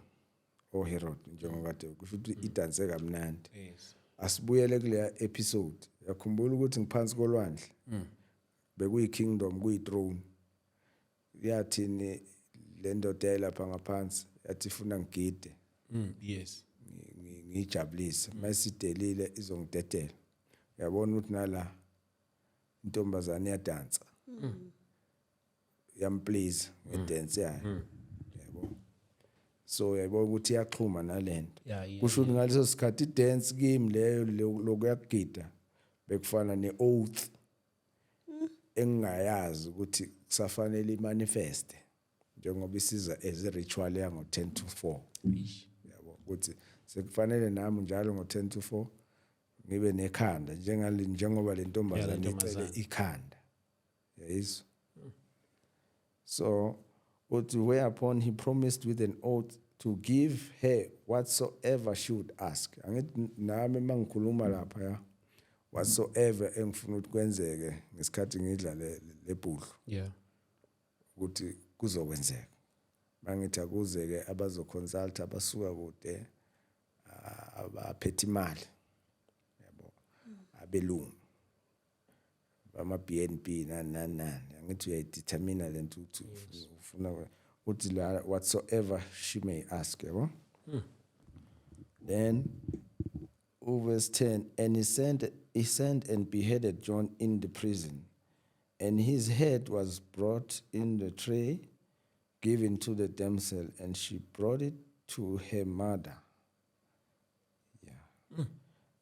oh Herod, njengoba kade kusho ukuthi idanse kamnandi. Yes. Asibuyele kule episode. Yakhumbula ukuthi ngiphansi kolwandle. Bekuyi kingdom, kuyi throne. Yathini le ndoda lapha ngaphansi yathi ifuna ngigide. Yes. Ngijabulise. Masidelile izongidedela. Yabona ukuthi nala intombazane yadansa. Yamplease ngedance yayo. Yabo. So yabo ukuthi iyaxhuma nalento. Kusho ukuthi ngaleso sikhathi idance kimi leyo lokuyagida bekufana neoath engayazi ukuthi kusafanele imanifeste njengoba isiza as a ritual yango 10 to 4. Yabo ukuthi sekufanele nami njalo ngo 10 to 4 ngibe nekhanda njengoba le ntombazane icele ikhanda. Yes. So whereupon he promised with an oath, to give her whatsoever she would ask. Angithi nami mangikhuluma lapha ya whatsoever engifuna ukuthi kwenzeke ngesikhathi ngidla lebhudlu Yeah. ukuthi kuzokwenzeka. Mangithi akuzeke abazoconsult abasuka kude abaphethe imali yabo abelungu bama BNB nani angithi uyayidetermine lento ukuthi ufuna uthi la whatsoever she may ask yabo. Then verse 10, and he sent and beheaded John in the prison, and his head was brought in the tray given to the damsel, and she brought it to her mother. Yeah.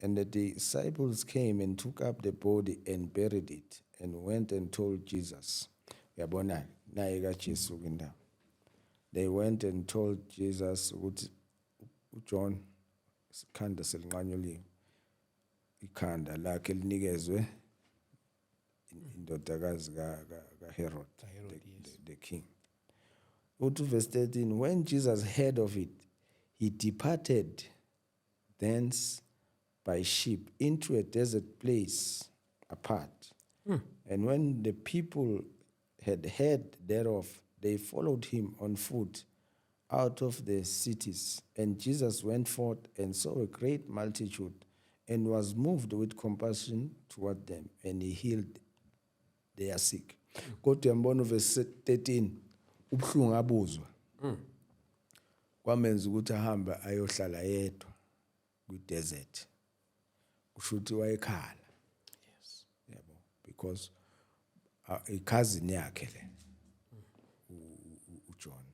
And the disciples came and took up the body and buried it and went and told Jesus. Yabona naye kaJesu kinda. They went and told Jesus ukuthi uJohn ikhanda selinqanyuliwe. Ikhanda lakhe linikezwe indodakazi kaHerod the king. To verse 13, when Jesus heard of it, he departed thence by ship into a desert place apart. And when the people had heard thereof, they followed him on foot out of the cities. And Jesus went forth and saw a great multitude and was moved with compassion toward them, and he healed their sick. Kodwa yambona verse 13 ubuhlungu abuzwa. Kwamenza ukuthi ahambe ayohlala yedwa ku desert. Kusho ukuthi wayekhala. Yes. Yabo, because cousin yakhe le uJohn.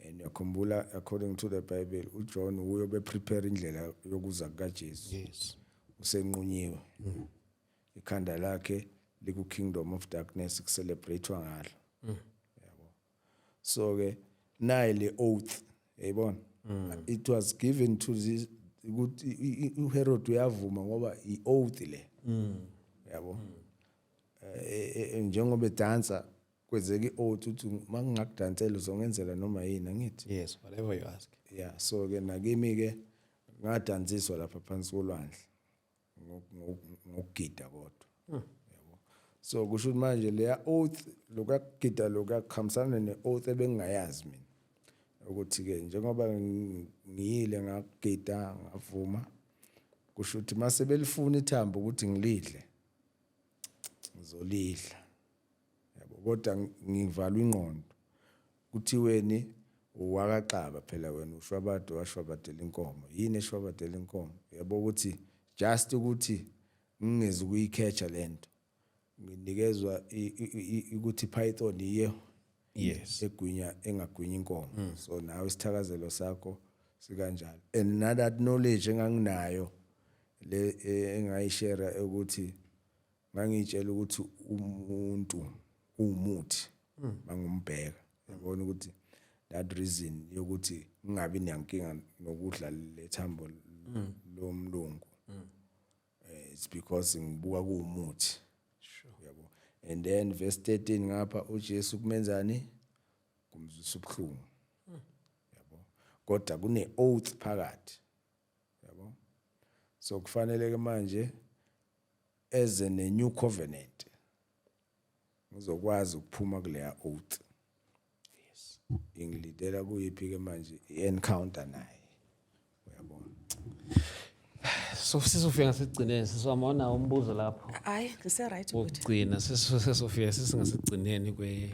And yakhumbula according to the Bible uJohn uyobe prepare indlela yokuza kukaJesu. Yes. Usenqunyiwe. Ikhanda lakhe liku kingdom of darkness kucelebratewa ngalo. Yabo. So ke nayi le oath yayibona. It was given to this ukuthi uHerod uyavuma ngoba ioath le. Yabo. Njengoba edansa kwenzeka ioath uthi mangingakudansela uzongenzela noma yini angithi. Yes, whatever you ask. Yeah, so ke nakimi ke ngadansiswa lapha phansi kolwandle ngokugida kodwa. Yabo. So kusho ukuthi manje leya oath lokugida lokukhamisana neoath ebengingayazi mina. Ukuthi ke njengoba ngiyile ngagida ngavuma kusho ukuthi mase belifuna ithambo ukuthi ngilidle ngizolidla. Yabo kodwa ngivalwa ingqondo kuthiweni uwakaxaba phela wena ushwabado washwabadela inkomo yini eshwabadela inkomo yabo ukuthi just ukuthi ngingeze ukuyikhetha lento nginikezwa ukuthi python iye Yes. egwinya engagwinya inkomo. So nawe isithakazelo sakho sikanjalo, and that knowledge enganginayo le engayishare ukuthi ngangitshela ukuthi umuntu umuthi mangumbheka yabona ukuthi that reason yokuthi ngingabi nankinga nokudla lethambo lomlungu. It's because ngibuka kuumuthi. Yabo. And then verse 13 ngapha uJesu kumenzani kumzwisa ubuhlungu. Yabo. Kodwa kune oath phakathi. Yabo. So kufanele ke manje as a new covenant ngizokwazi ukuphuma kuleya oath. Yes. Ingilidela kuyiphi ke manje encounter naye. Uyabona. So sisofika ngasigcineni siswamona umbuzo lapho. Hayi, ngise right ukuthi. Ukugcina sisofika sisingasigcineni kwe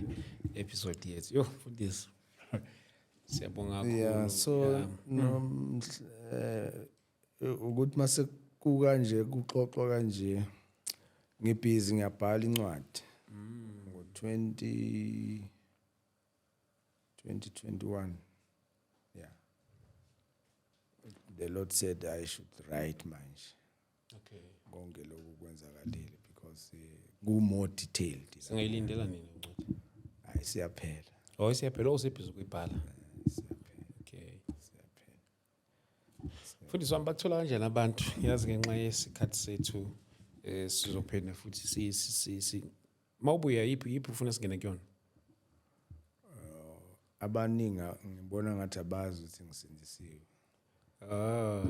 episode yethu. Yo, mfundisi. Siyabonga kakhulu. Yeah, so ukuthi mase ku kanje kuxoxwa kanje ngibhizi ngiyabhala incwadi. Ngo 2021. Yeah. The Lord said I should write manje. Okay. Konke lokhu kwenzakalile because ku more detailed. Singayilindela nini incwadi? Hayi siyaphela. Oh, siyaphela usebhizi ukuyibhala. Siyaphela. Okay. Mfundisi wami bakuthola kanjani abantu? Yazi ngenxa yesikhathi sethu sizophenda futhi si mawubuya yipi ufuna singene kuyona? abaningi ngibona ngathi abazi ukuthi ngisindisiwe Oh.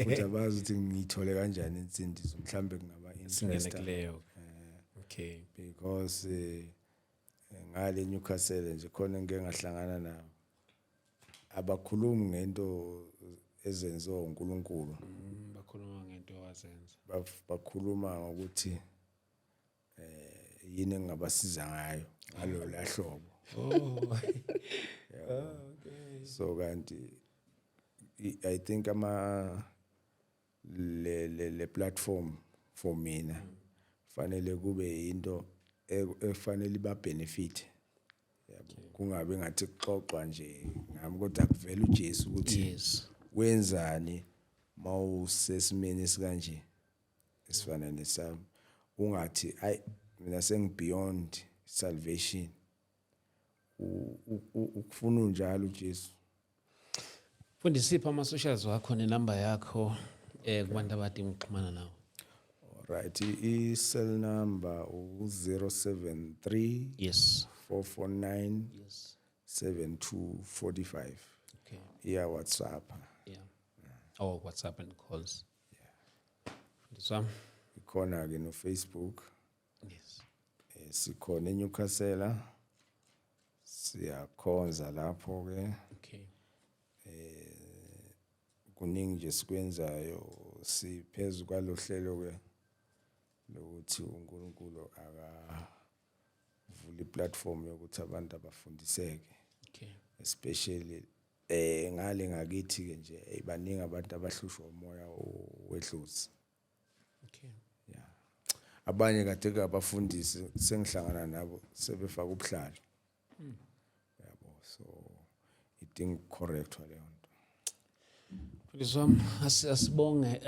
futhi abazi ukuthi ngiyithole kanjani insindiso mhlambe kungaba Singene interest kuleyo. Okay. because ngale Newcastle nje khona ngeke ngahlangana nabo abakhulumi ngento ezenziwa uNkulunkulu Bakhuluma ngento wazenza. bakhuluma ngokuthi yini engabasiza ngayo ngalo lahlobo Oh. so kanti I think le platform for mina fanele kube into efanele iba benefit yabo kungabe ngathi kuxoxwa nje ngami kodwa kuvela uJesu ukuthi Yes. wenzani mawusesimeni esikanje esifana nesami ungathi ay mina sengibeyond salvation ukufuna njalo uJesu Fundisipha ama socials wakho nenumber yakho kubantu abadinga ukuxhumana nawe. right i-cell number u-073 Yes. 449 Yes. 7245 Okay. iya WhatsApp Yeah. Oh, WhatsApp and calls. Yeah. Fundiswa. ikhona ke no Facebook Yes. sikhona eNewcastle siyakhonza lapho ke Okay. kuningi nje sikwenzayo siphezulu kwalohlelo ke lokuthi uNkulunkulu akavula iplatform yokuthi abantu abafundiseke Okay. especially ngale ngakithi ke nje baningi abantu abahlushwa umoya wedlozi Okay. yeah abanye kade ngabafundisi sengihlangana nabo sebefaka ubuhlalo yabo so idinga correctwa leyo nto Fundiswa asibonge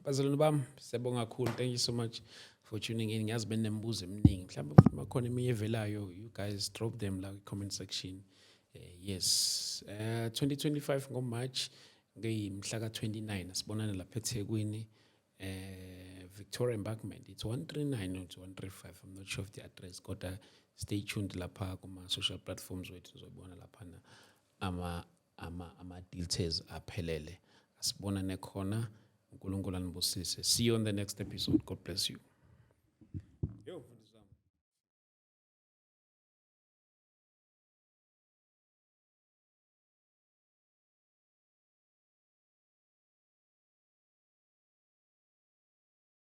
bazalwane bami siyabonga kakhulu. Thank you so much for tuning in. Ngiyazi benembuzo eminingi. Mhlawumbe futhi makhona eminye evelayo, you guys drop them la comment section. Yes. 2025 ngoMarch ngeyimhla ka29 sibonana lapha eThekwini. Victoria Embankment. It's 139 or 135. I'm not sure of the address. Kodwa stay tuned lapha kuma social platforms wethu uzobona lapha ama details aphelele. Asibonane khona. uNkulunkulu anibusise. See you on the next episode. God bless you. Yo, Fundiswa.